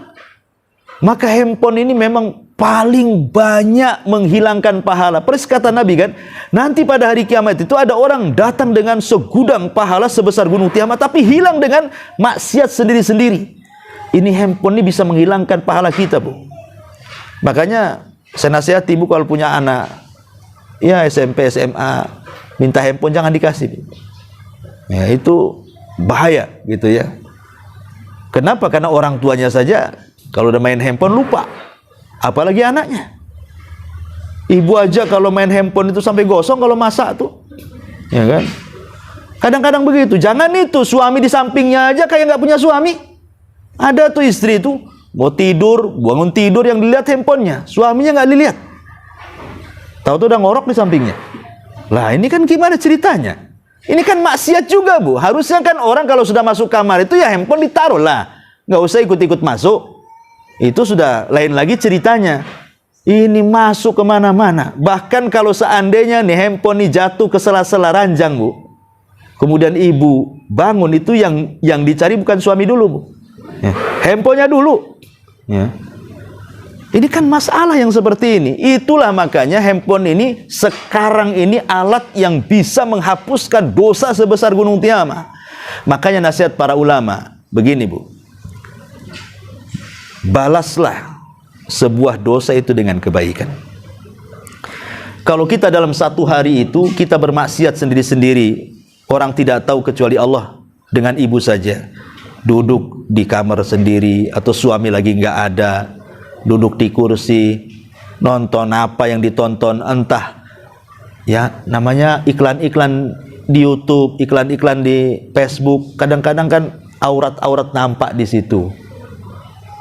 Maka handphone ini memang paling banyak menghilangkan pahala. Persis kata Nabi kan, nanti pada hari kiamat itu ada orang datang dengan segudang pahala sebesar gunung Tiamat, tapi hilang dengan maksiat sendiri-sendiri. Ini handphone ini bisa menghilangkan pahala kita Bu. Makanya saya nasihati Bu kalau punya anak, ya SMP, SMA, minta handphone jangan dikasih. Ya itu bahaya gitu ya. Kenapa? Karena orang tuanya saja kalau udah main handphone lupa, apalagi anaknya. Ibu aja kalau main handphone itu sampai gosong kalau masak tuh, ya kan? Kadang-kadang begitu. Jangan itu suami di sampingnya aja kayak nggak punya suami. Ada tuh istri tuh mau tidur, bangun tidur yang dilihat handphonenya, suaminya nggak dilihat. Tahu tuh udah ngorok di sampingnya. Lah ini kan gimana ceritanya? Ini kan maksiat juga Bu. Harusnya kan orang kalau sudah masuk kamar itu ya handphone ditaruh lah, nggak usah ikut-ikut masuk. Itu sudah lain lagi ceritanya. Ini masuk kemana-mana. Bahkan kalau seandainya nih handphone ini jatuh ke sela-sela ranjang Bu, kemudian ibu bangun, itu yang dicari bukan suami dulu Bu, ya, handphonenya dulu. Ya. Ini kan masalah yang seperti ini. Itulah makanya handphone ini sekarang ini alat yang bisa menghapuskan dosa sebesar gunung Tiamat. Makanya nasihat para ulama begini Bu, balaslah sebuah dosa itu dengan kebaikan. Kalau kita dalam satu hari itu kita bermaksiat sendiri-sendiri, orang tidak tahu kecuali Allah, dengan ibu saja, duduk di kamar sendiri atau suami lagi nggak ada, duduk di kursi, nonton apa yang ditonton, entah ya namanya iklan-iklan di YouTube, iklan-iklan di Facebook. Kadang-kadang kan aurat-aurat nampak di situ,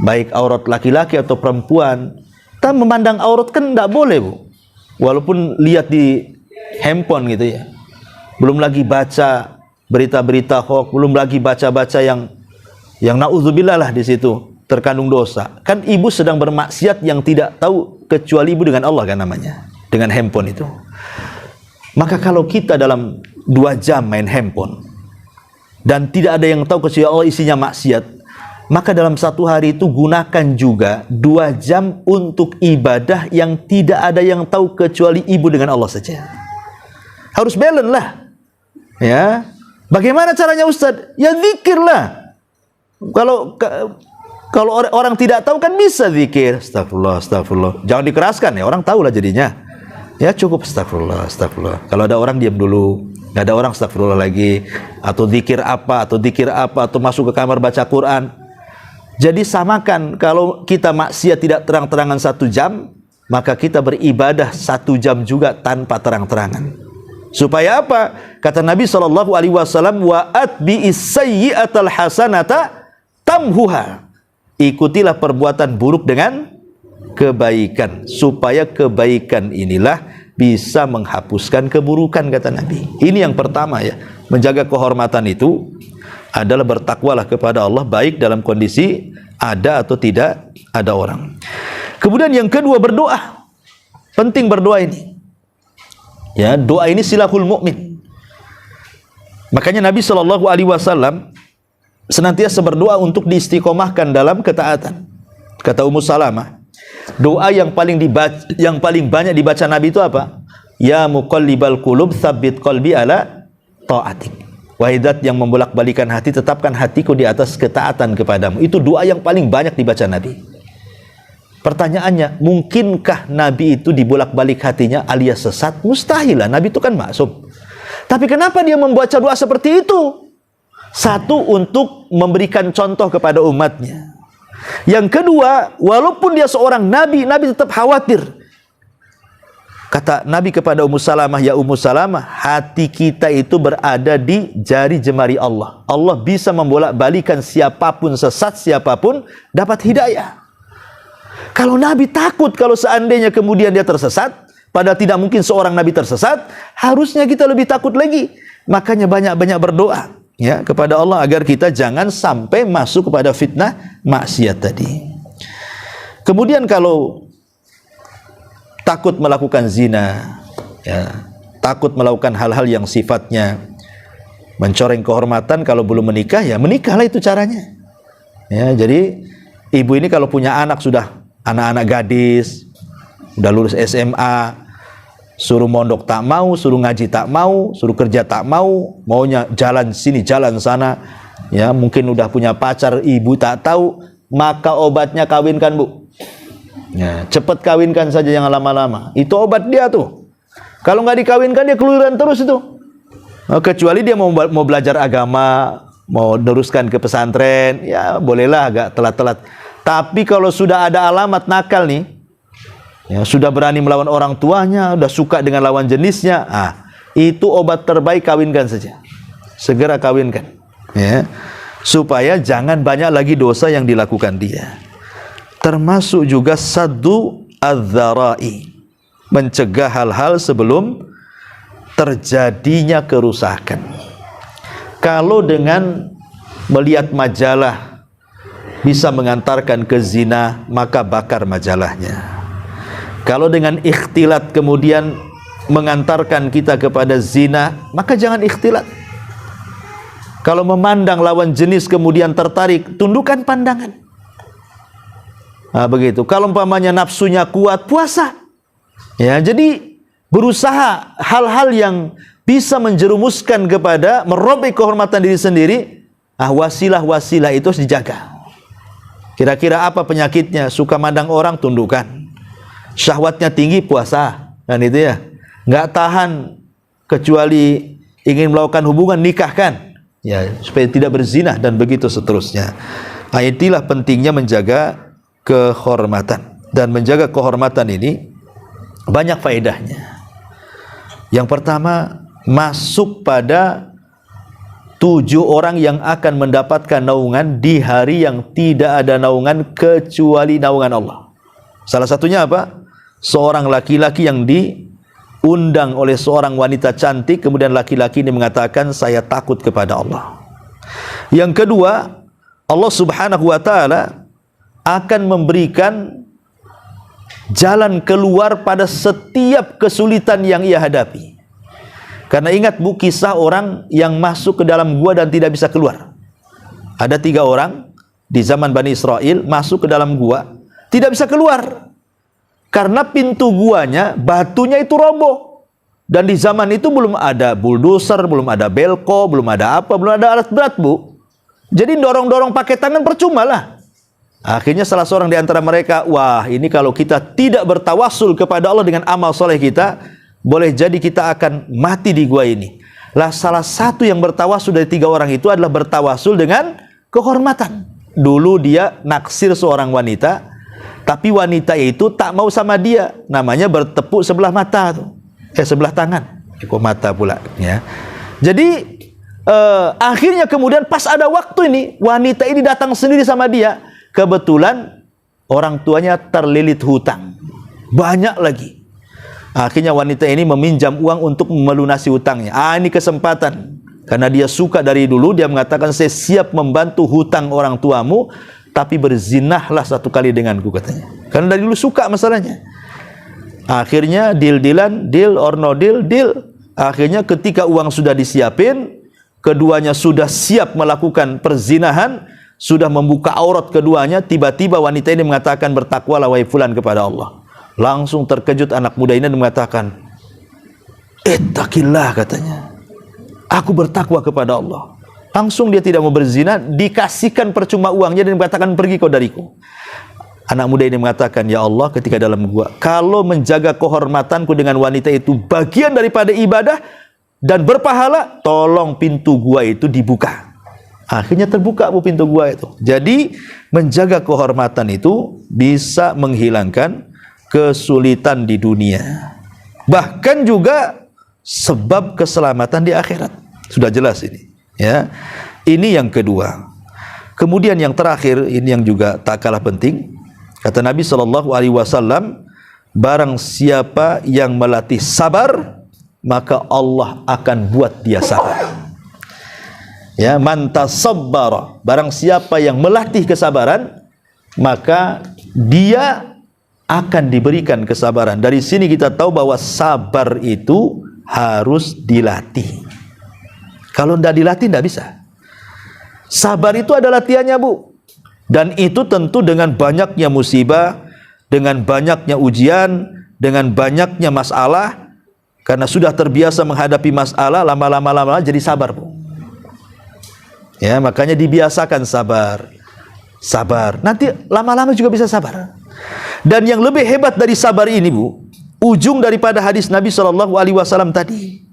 baik aurat laki-laki atau perempuan. Kita memandang aurat kan tidak boleh Bu, walaupun lihat di handphone gitu ya. Belum lagi baca berita-berita hoax, belum lagi baca-baca yang na'udzubillah lah, di situ terkandung dosa. Kan ibu sedang bermaksiat yang tidak tahu kecuali ibu dengan Allah kan namanya, dengan handphone itu. Maka kalau kita dalam 2 jam main handphone dan tidak ada yang tahu kecuali Allah isinya maksiat, maka dalam satu hari itu gunakan juga 2 jam untuk ibadah yang tidak ada yang tahu kecuali ibu dengan Allah saja. Harus balance lah. Ya. Bagaimana caranya Ustaz? Ya zikirlah. Kalau orang tidak tahu kan bisa zikir, astagfirullah, astagfirullah. Jangan dikeraskan ya, orang tahu lah jadinya. Ya cukup astagfirullah, astagfirullah. Kalau ada orang diam dulu, nggak ada orang astagfirullah lagi, atau zikir apa, atau masuk ke kamar baca Quran. Jadi samakan, kalau kita maksiat tidak terang-terangan 1 jam, maka kita beribadah 1 jam juga tanpa terang-terangan. Supaya apa? Kata Nabi SAW, wa atbi'is sayyi'atal hasanata tamhuha. Ikutilah perbuatan buruk dengan kebaikan, supaya kebaikan inilah bisa menghapuskan keburukan, kata Nabi. Ini yang pertama ya. Menjaga kehormatan itu adalah bertakwalah kepada Allah, baik dalam kondisi ada atau tidak ada orang. Kemudian yang kedua, berdoa. Penting berdoa ini. Ya, doa ini silahul mukmin. Makanya Nabi SAW senantiasa berdoa untuk diistiqomahkan dalam ketaatan. Kata Ummu Salamah, doa yang paling banyak dibaca Nabi itu apa? Ya muqallibal qulub tsabbit qalbi ala ta'atik. Wahai zat yang membolak-balikan hati, tetapkan hatiku di atas ketaatan kepadamu. Itu doa yang paling banyak dibaca Nabi. Pertanyaannya, mungkinkah Nabi itu dibolak-balik hatinya alias sesat? Mustahil lah, Nabi itu kan maksum. Tapi kenapa dia membaca doa seperti itu? Satu, untuk memberikan contoh kepada umatnya. Yang kedua, walaupun dia seorang Nabi, Nabi tetap khawatir. Kata Nabi kepada Ummu Salamah, ya Ummu Salamah, hati kita itu berada di jari jemari Allah. Allah bisa membolak-balikan siapapun sesat, siapapun dapat hidayah. Kalau Nabi takut kalau seandainya kemudian dia tersesat, padahal tidak mungkin seorang Nabi tersesat, harusnya kita lebih takut lagi. Makanya banyak-banyak berdoa ya kepada Allah agar kita jangan sampai masuk kepada fitnah maksiat tadi. Kemudian kalau takut melakukan zina, ya, takut melakukan hal-hal yang sifatnya mencoreng kehormatan, kalau belum menikah, ya menikahlah, itu caranya. Ya, jadi ibu ini kalau punya anak, sudah anak-anak gadis, udah lulus SMA, suruh mondok tak mau, suruh ngaji tak mau, suruh kerja tak mau, maunya jalan sini jalan sana, ya mungkin udah punya pacar, ibu tak tahu, maka obatnya kawinkan, Bu. Ya, cepat kawinkan saja, jangan lama-lama. Itu obat dia tuh. Kalau nggak dikawinkan, dia keluyuran terus itu. Nah, kecuali dia mau belajar agama, mau teruskan ke pesantren, ya bolehlah agak telat-telat. Tapi kalau sudah ada alamat nakal nih, ya, sudah berani melawan orang tuanya, sudah suka dengan lawan jenisnya, itu obat terbaik, kawinkan saja. Segera kawinkan, ya, supaya jangan banyak lagi dosa yang dilakukan dia. Termasuk juga saddu adz-dzara'i, mencegah hal-hal sebelum terjadinya kerusakan. Kalau dengan melihat majalah bisa mengantarkan ke zina, maka bakar majalahnya. Kalau dengan ikhtilat kemudian mengantarkan kita kepada zina, maka jangan ikhtilat. Kalau memandang lawan jenis kemudian tertarik, tundukkan pandangan. Nah, begitu. Kalau umpamanya nafsunya kuat, puasa. Ya, jadi berusaha hal-hal yang bisa menjerumuskan kepada merobek kehormatan diri sendiri, wasilah-wasilah itu harus dijaga. Kira-kira apa penyakitnya? Suka mandang orang, tundukkan. Syahwatnya tinggi, puasa. Dan itu ya, nggak tahan kecuali ingin melakukan hubungan, nikahkan. Ya, supaya tidak berzina dan begitu seterusnya. Itulah pentingnya menjaga kehormatan. Dan menjaga kehormatan ini banyak faedahnya. Yang pertama, masuk pada 7 orang yang akan mendapatkan naungan di hari yang tidak ada naungan kecuali naungan Allah. Salah satunya apa? Seorang laki-laki yang diundang oleh seorang wanita cantik, kemudian laki-laki ini mengatakan, saya takut kepada Allah. Yang kedua, Allah Subhanahu wa ta'ala akan memberikan jalan keluar pada setiap kesulitan yang ia hadapi. Karena ingat, Bu, kisah orang yang masuk ke dalam gua dan tidak bisa keluar. Ada 3 orang di zaman Bani Israel masuk ke dalam gua, tidak bisa keluar. Karena pintu guanya, batunya itu roboh. Dan di zaman itu belum ada bulldozer, belum ada belko, belum ada apa, belum ada alat berat, Bu. Jadi dorong-dorong pakai tangan percuma lah. Akhirnya salah seorang di antara mereka, wah, ini kalau kita tidak bertawasul kepada Allah dengan amal soleh kita, boleh jadi kita akan mati di gua ini. Lah, salah satu yang bertawasul dari 3 orang itu adalah bertawasul dengan kehormatan. Dulu dia naksir seorang wanita, tapi wanita itu tak mau sama dia. Namanya bertepuk sebelah mata tuh, sebelah tangan. ekor mata pula ya. Jadi akhirnya kemudian pas ada waktu ini, wanita ini datang sendiri sama dia. Kebetulan orang tuanya terlilit hutang, banyak lagi. Akhirnya wanita ini meminjam uang untuk melunasi hutangnya. Ini kesempatan. Karena dia suka dari dulu, dia mengatakan, saya siap membantu hutang orang tuamu, tapi berzinahlah satu kali denganku, katanya. Karena dari dulu suka masalahnya. Akhirnya deal-dealan, deal or no deal, deal. Akhirnya ketika uang sudah disiapin, keduanya sudah siap melakukan perzinahan, sudah membuka aurat keduanya, tiba-tiba wanita ini mengatakan, bertakwalah wahai fulan kepada Allah. Langsung terkejut anak muda ini dan mengatakan, ittaqillah, katanya, aku bertakwa kepada Allah. Langsung dia tidak mau berzina, dikasihkan percuma uangnya dan mengatakan, pergi kau dariku. Anak muda ini mengatakan, ya Allah, ketika dalam gua, kalau menjaga kehormatanku dengan wanita itu bagian daripada ibadah dan berpahala, tolong pintu gua itu dibuka. Akhirnya terbuka pintu gua itu. Jadi menjaga kehormatan itu bisa menghilangkan kesulitan di dunia, bahkan juga sebab keselamatan di akhirat. Sudah jelas ini ya. Ini yang kedua. Kemudian yang terakhir, ini yang juga tak kalah penting. Kata Nabi SAW, barang siapa yang melatih sabar, maka Allah akan buat dia sabar. Ya, man tasabbara, barang siapa yang melatih kesabaran, maka dia akan diberikan kesabaran. Dari sini kita tahu bahwa sabar itu harus dilatih. Kalau tidak dilatih, tidak bisa. Sabar itu ada latihannya, Bu. Dan itu tentu dengan banyaknya musibah, dengan banyaknya ujian, dengan banyaknya masalah. Karena sudah terbiasa menghadapi masalah, lama-lama jadi sabar, Bu. Ya, makanya dibiasakan sabar. Sabar. Nanti lama-lama juga bisa sabar. Dan yang lebih hebat dari sabar ini, Bu, ujung daripada hadis Nabi SAW tadi,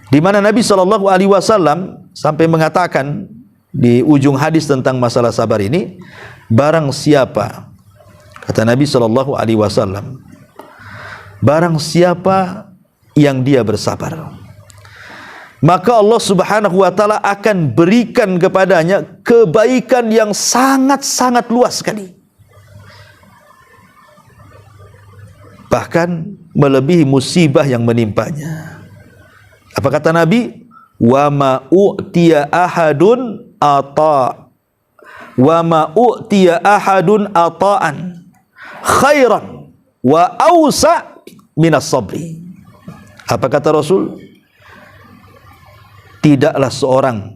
di mana Nabi SAW sampai mengatakan di ujung hadis tentang masalah sabar ini, barang siapa, kata Nabi SAW, barang siapa yang dia bersabar, maka Allah Subhanahu wa ta'ala akan berikan kepadanya kebaikan yang sangat-sangat luas sekali, bahkan melebihi musibah yang menimpanya. Apa kata Nabi? Wa ma u'tiya ahadun ata'an khairan wa awsa minas sabri. Apa kata Rasul? Tidaklah seorang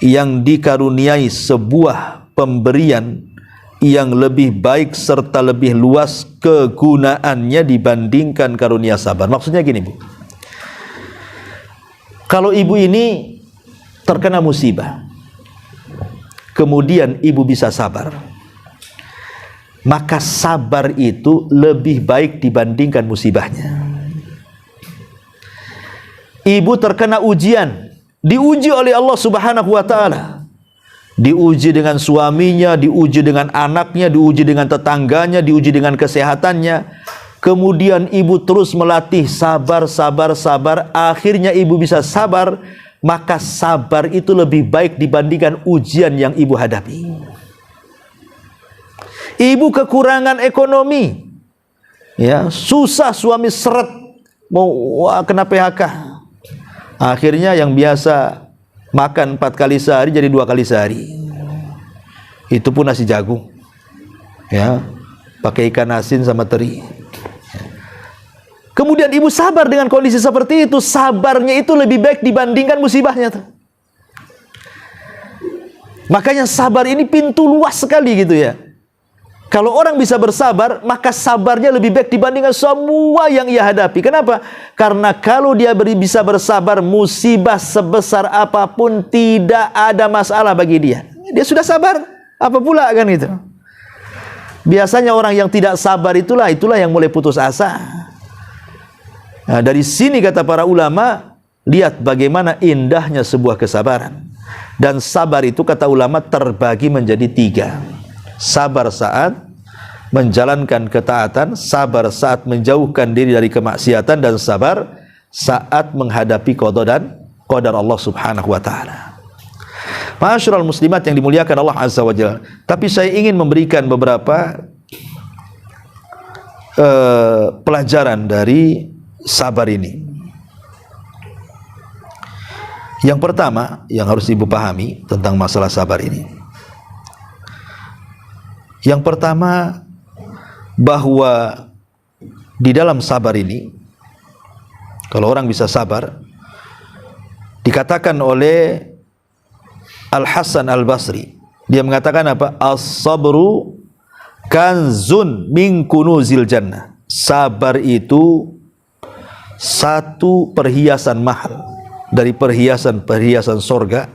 yang dikaruniai sebuah pemberian yang lebih baik serta lebih luas kegunaannya dibandingkan karunia sabar. Maksudnya gini, Bu. Kalau ibu ini terkena musibah, kemudian ibu bisa sabar, maka sabar itu lebih baik dibandingkan musibahnya. Ibu terkena ujian, diuji oleh Allah Subhanahu wa ta'ala, diuji dengan suaminya, diuji dengan anaknya, diuji dengan tetangganya, diuji dengan kesehatannya. Kemudian ibu terus melatih sabar, akhirnya ibu bisa sabar, maka sabar itu lebih baik dibandingkan ujian yang ibu hadapi. Ibu kekurangan ekonomi, ya, susah, suami seret, mau kena PHK. Akhirnya yang biasa makan 4 kali sehari jadi 2 kali sehari. Itu pun nasi jagung, ya, pakai ikan asin sama teri. Kemudian ibu sabar dengan kondisi seperti itu. Sabarnya itu lebih baik dibandingkan musibahnya tuh. Makanya sabar ini pintu luas sekali gitu ya. Kalau orang bisa bersabar, maka sabarnya lebih baik dibandingkan semua yang ia hadapi. Kenapa? Karena kalau dia bisa bersabar, musibah sebesar apapun tidak ada masalah bagi dia. Dia sudah sabar, apa pula kan gitu. Biasanya orang yang tidak sabar itulah yang mulai putus asa. Nah, dari sini kata para ulama, lihat bagaimana indahnya sebuah kesabaran. Dan sabar itu kata ulama terbagi menjadi 3. Sabar saat menjalankan ketaatan, sabar saat menjauhkan diri dari kemaksiatan, dan sabar saat menghadapi qada dan qadar Allah Subhanahu wa taala. Ma'asyiral muslimat yang dimuliakan Allah Azza wa Jalla. Tapi saya ingin memberikan beberapa pelajaran dari sabar ini. Yang pertama yang harus ibu pahami tentang masalah sabar ini. Yang pertama, bahwa di dalam sabar ini, kalau orang bisa sabar, dikatakan oleh Al-Hasan Al-Basri, dia mengatakan apa? As-sabru kanzun min kunuzil jannah. Sabar itu satu perhiasan mahal dari perhiasan-perhiasan sorga.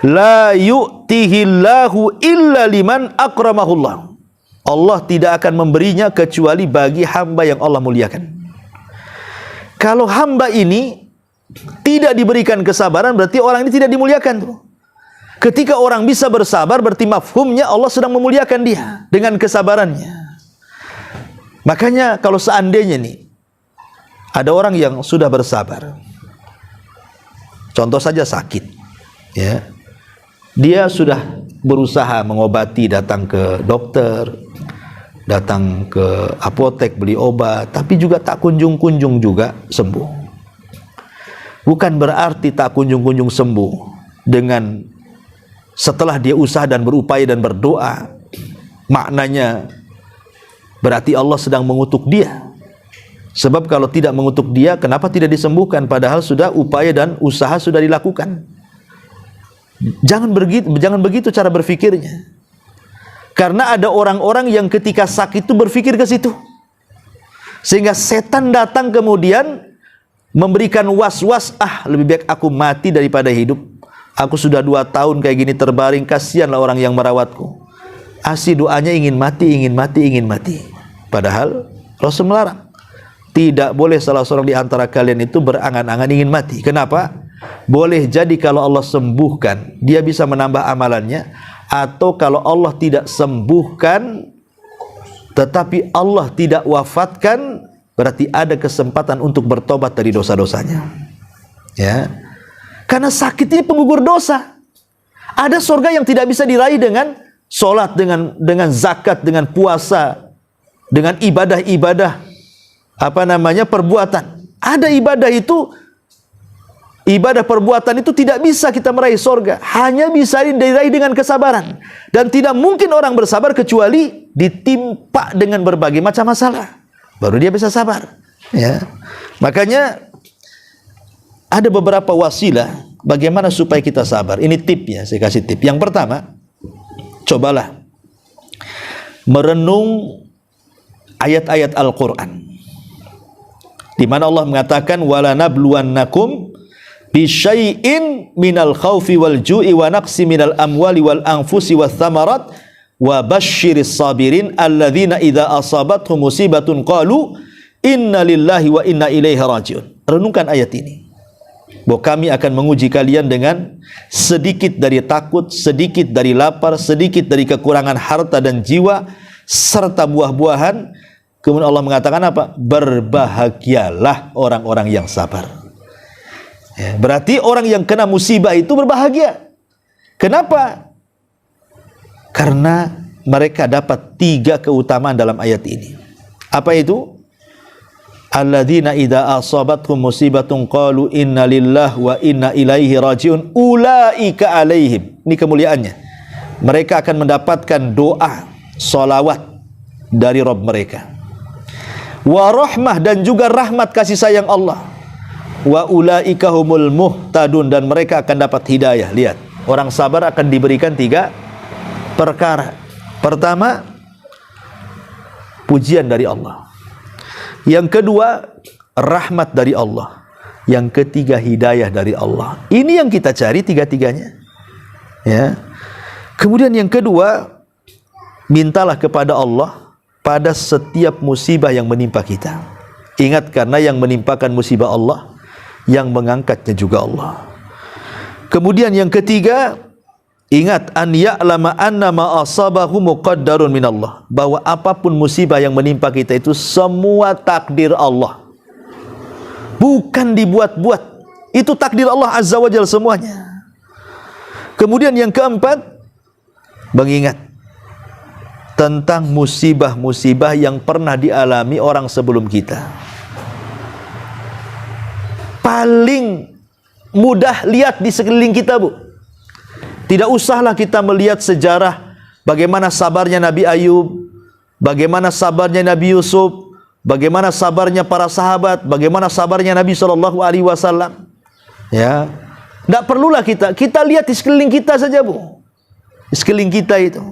La yu'tihillahu illa liman akramahullah. Allah tidak akan memberinya kecuali bagi hamba yang Allah muliakan. Kalau hamba ini tidak diberikan kesabaran, berarti orang ini tidak dimuliakan tuh. Ketika orang bisa bersabar, berarti mafhumnya Allah sedang memuliakan dia dengan kesabarannya. Makanya kalau seandainya nih ada orang yang sudah bersabar, contoh saja sakit, ya, dia sudah berusaha mengobati, datang ke dokter, datang ke apotek beli obat, tapi juga tak kunjung-kunjung juga sembuh. Bukan berarti tak kunjung-kunjung sembuh dengan setelah dia usaha dan berupaya dan berdoa, maknanya berarti Allah sedang mengutuk dia. Sebab kalau tidak mengutuk dia, kenapa tidak disembuhkan? Padahal sudah upaya dan usaha sudah dilakukan. Jangan begitu cara berfikirnya. Karena ada orang-orang yang ketika sakit itu berfikir ke situ, sehingga setan datang kemudian memberikan was-was, lebih baik aku mati daripada hidup. Aku sudah 2 tahun kayak gini terbaring, kasihanlah orang yang merawatku. Asli doanya ingin mati, ingin mati, ingin mati. Padahal Rasul melarang. Tidak boleh salah seorang di antara kalian itu berangan-angan ingin mati. Kenapa? Boleh jadi kalau Allah sembuhkan, dia bisa menambah amalannya. Atau kalau Allah tidak sembuhkan, tetapi Allah tidak wafatkan, berarti ada kesempatan untuk bertobat dari dosa-dosanya. Ya, karena sakit ini penggugur dosa. Ada surga yang tidak bisa diraih dengan sholat, dengan zakat, dengan puasa, dengan ibadah-ibadah perbuatan. Ada ibadah perbuatan itu tidak bisa kita meraih surga, hanya bisa diraih dengan kesabaran. Dan tidak mungkin orang bersabar kecuali ditimpa dengan berbagai macam masalah, baru dia bisa sabar. Ya, makanya ada beberapa wasilah bagaimana supaya kita sabar. Ini tipnya, saya kasih tip. Yang pertama, cobalah merenung ayat-ayat Al-Quran, di mana Allah mengatakan wala nabluwannakum bisyai'in minal khaufi wal ju'i wa naqsi minal amwali wal anfusi wath thamarat wa basyiris sabirin alladzina idza asabathum musibatun qalu inna lillahi wa inna ilaihi raji'un. Renungkan ayat ini, bahwa kami akan menguji kalian dengan sedikit dari takut, sedikit dari lapar, sedikit dari kekurangan harta dan jiwa, serta buah-buahan. Kemudian Allah mengatakan apa? Berbahagialah orang-orang yang sabar. Ya, berarti orang yang kena musibah itu berbahagia. Kenapa? Karena mereka dapat 3 keutamaan dalam ayat ini. Apa itu? Alladzina idza asabathum musibatun qalu inna lillahi wa inna ilaihi rajiun ulaika alaihim. Ini kemuliaannya. Mereka akan mendapatkan doa, salawat dari Rabb mereka. Wa rahmah, dan juga rahmat kasih sayang Allah. Wa ulaika humul muhtadun, dan mereka akan dapat hidayah. Lihat, orang sabar akan diberikan 3 perkara. Pertama, pujian dari Allah. Yang kedua, rahmat dari Allah. Yang ketiga, hidayah dari Allah. Ini yang kita cari 3-3-nya. Ya. Kemudian yang kedua, mintalah kepada Allah pada setiap musibah yang menimpa kita. Ingat, karena yang menimpakan musibah Allah, yang mengangkatnya juga Allah. Kemudian yang ketiga, ingat, an ya'lama anna ma asabahu muqaddarun minallah, bahwa apapun musibah yang menimpa kita itu semua takdir Allah. bukan dibuat-buat. Itu takdir Allah Azza wa Jalla semuanya. Kemudian yang keempat, mengingat tentang musibah-musibah yang pernah dialami orang sebelum kita. Paling mudah lihat di sekeliling kita, Bu. Tidak usahlah kita melihat sejarah bagaimana sabarnya Nabi Ayub, bagaimana sabarnya Nabi Yusuf, bagaimana sabarnya para sahabat, bagaimana sabarnya Nabi SAW. Ya, tidak perlulah kita lihat di sekeliling kita saja, Bu. Di sekeliling kita itu.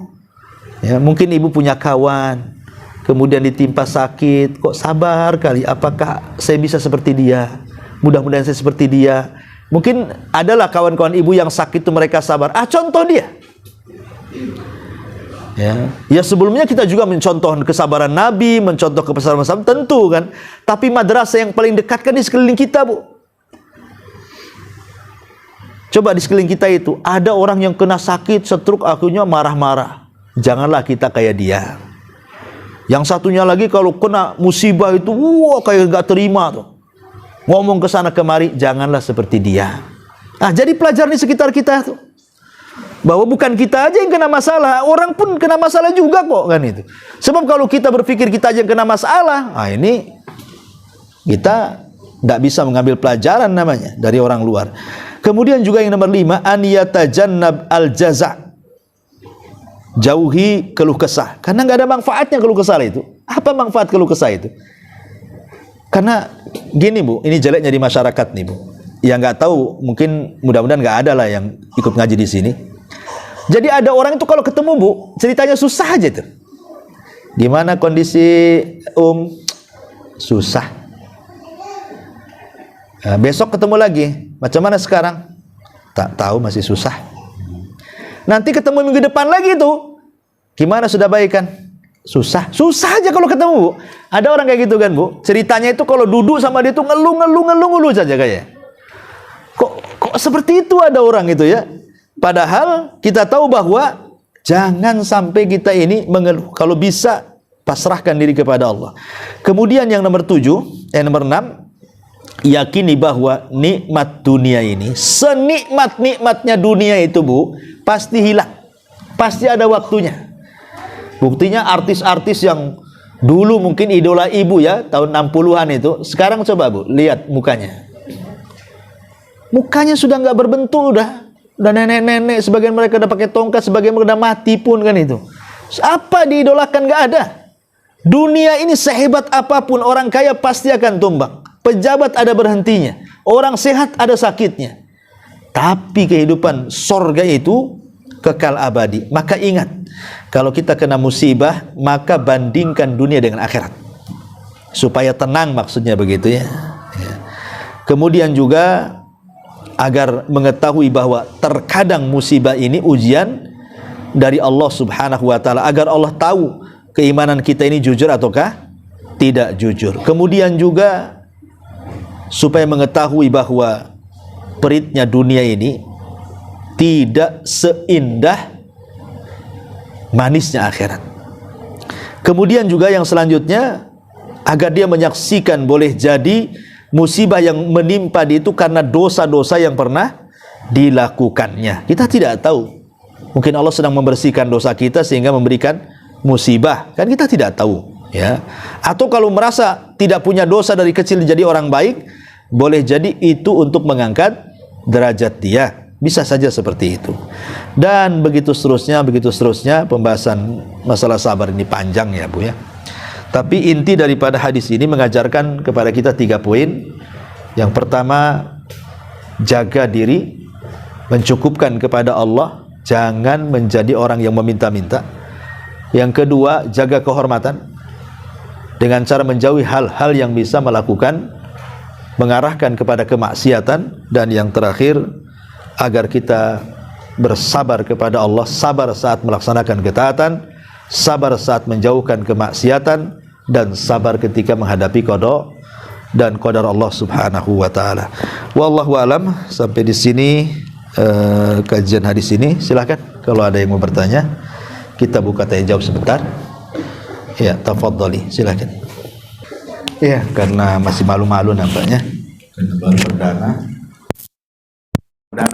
Ya, mungkin ibu punya kawan, kemudian ditimpa sakit, kok sabar kali. Apakah saya bisa seperti dia? Mudah-mudahan saya seperti dia. Mungkin adalah kawan-kawan ibu yang sakit itu mereka sabar. Contoh dia. Ya, sebelumnya kita juga mencontoh kesabaran Nabi, mencontoh kesabaran sahabat, tentu kan. Tapi madrasah yang paling dekat kan di sekeliling kita, Bu. Coba di sekeliling kita itu ada orang yang kena sakit, stroke, akhirnya marah-marah. Janganlah kita kayak dia. Yang satunya lagi kalau kena musibah itu, kayak gak terima tuh. Ngomong ke sana kemari, janganlah seperti dia. Jadi pelajaran di sekitar kita tuh. Bahwa bukan kita aja yang kena masalah, orang pun kena masalah juga kok, kan itu. Sebab kalau kita berpikir kita aja yang kena masalah, ini kita tidak bisa mengambil pelajaran namanya dari orang luar. Kemudian juga yang nomor 5, an yatajannab al-jaza'. Jauhi keluh kesah. Karena nggak ada manfaatnya keluh kesah itu. Apa manfaat keluh kesah itu? Karena gini, Bu, ini jeleknya di masyarakat nih, Bu. Yang nggak tahu, mungkin mudah-mudahan nggak ada lah yang ikut ngaji di sini. Jadi ada orang itu kalau ketemu, Bu, ceritanya susah aja tuh. Gimana kondisi susah. Besok ketemu lagi, macam mana sekarang? Tak tahu, masih susah. Nanti ketemu minggu depan lagi tuh, gimana sudah baik kan? Susah aja kalau ketemu, Bu. Ada orang kayak gitu kan, Bu. Ceritanya itu kalau duduk sama dia tuh ngeluh saja kayak. Kok seperti itu ada orang itu ya? Padahal kita tahu bahwa jangan sampai kita ini mengeluh. Kalau bisa pasrahkan diri kepada Allah. Kemudian yang nomor 6, yakini bahwa nikmat dunia ini, senikmat-nikmatnya dunia itu, Bu, pasti hilang. Pasti ada waktunya. Buktinya artis-artis yang dulu mungkin idola ibu ya, tahun 60-an itu, sekarang coba, Bu, lihat mukanya. Mukanya sudah nggak berbentuk, udah nenek-nenek, sebagian mereka udah pakai tongkat, sebagian mereka udah mati pun kan itu. Apa diidolakan? Nggak ada. Dunia ini sehebat apapun, orang kaya pasti akan tumbang. Pejabat ada berhentinya, orang sehat ada sakitnya. Tapi kehidupan sorga itu kekal abadi. Maka ingat, kalau kita kena musibah, maka bandingkan dunia dengan akhirat. Supaya tenang, maksudnya begitu ya. Kemudian juga agar mengetahui bahwa terkadang musibah ini ujian dari Allah Subhanahu wa taala, agar Allah tahu keimanan kita ini jujur ataukah tidak jujur. Kemudian juga supaya mengetahui bahwa peritnya dunia ini tidak seindah manisnya akhirat. Kemudian juga yang selanjutnya, agar dia menyaksikan boleh jadi musibah yang menimpa dia itu karena dosa-dosa yang pernah dilakukannya. Kita tidak tahu. Mungkin Allah sedang membersihkan dosa kita sehingga memberikan musibah. Kan kita tidak tahu, ya. Atau kalau merasa tidak punya dosa dari kecil jadi orang baik, boleh jadi itu untuk mengangkat derajat dia. Bisa saja seperti itu. Dan begitu seterusnya pembahasan masalah sabar ini panjang ya, Bu ya. Tapi inti daripada hadis ini mengajarkan kepada kita 3 poin. Yang pertama, jaga diri, mencukupkan kepada Allah, jangan menjadi orang yang meminta-minta. Yang kedua, jaga kehormatan dengan cara menjauhi hal-hal yang bisa mengarahkan kepada kemaksiatan. Dan yang terakhir, agar kita bersabar kepada Allah, sabar saat melaksanakan ketaatan, sabar saat menjauhkan kemaksiatan, dan sabar ketika menghadapi qada dan qadar Allah Subhanahu wa taala. Wallahu alam. Sampai di sini kajian hadis ini. Silakan kalau ada yang mau bertanya. Kita buka tanya jawab sebentar. Ya, tafadhali, silakan. Ya, karena masih malu-malu nampaknya. baru perdana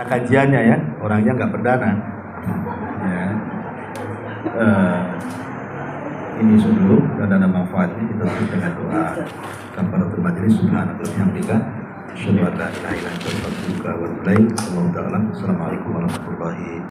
kajiannya ya, orangnya nggak perdana ya. Ini dulu dan ada manfaatnya, kita tutup dengan doa kafaratul majelis. Subhanallah walhamdulillah, asyhadu an la ilaha illa anta astaghfiruka wa atubu ilaik. Assalamualaikum warahmatullahi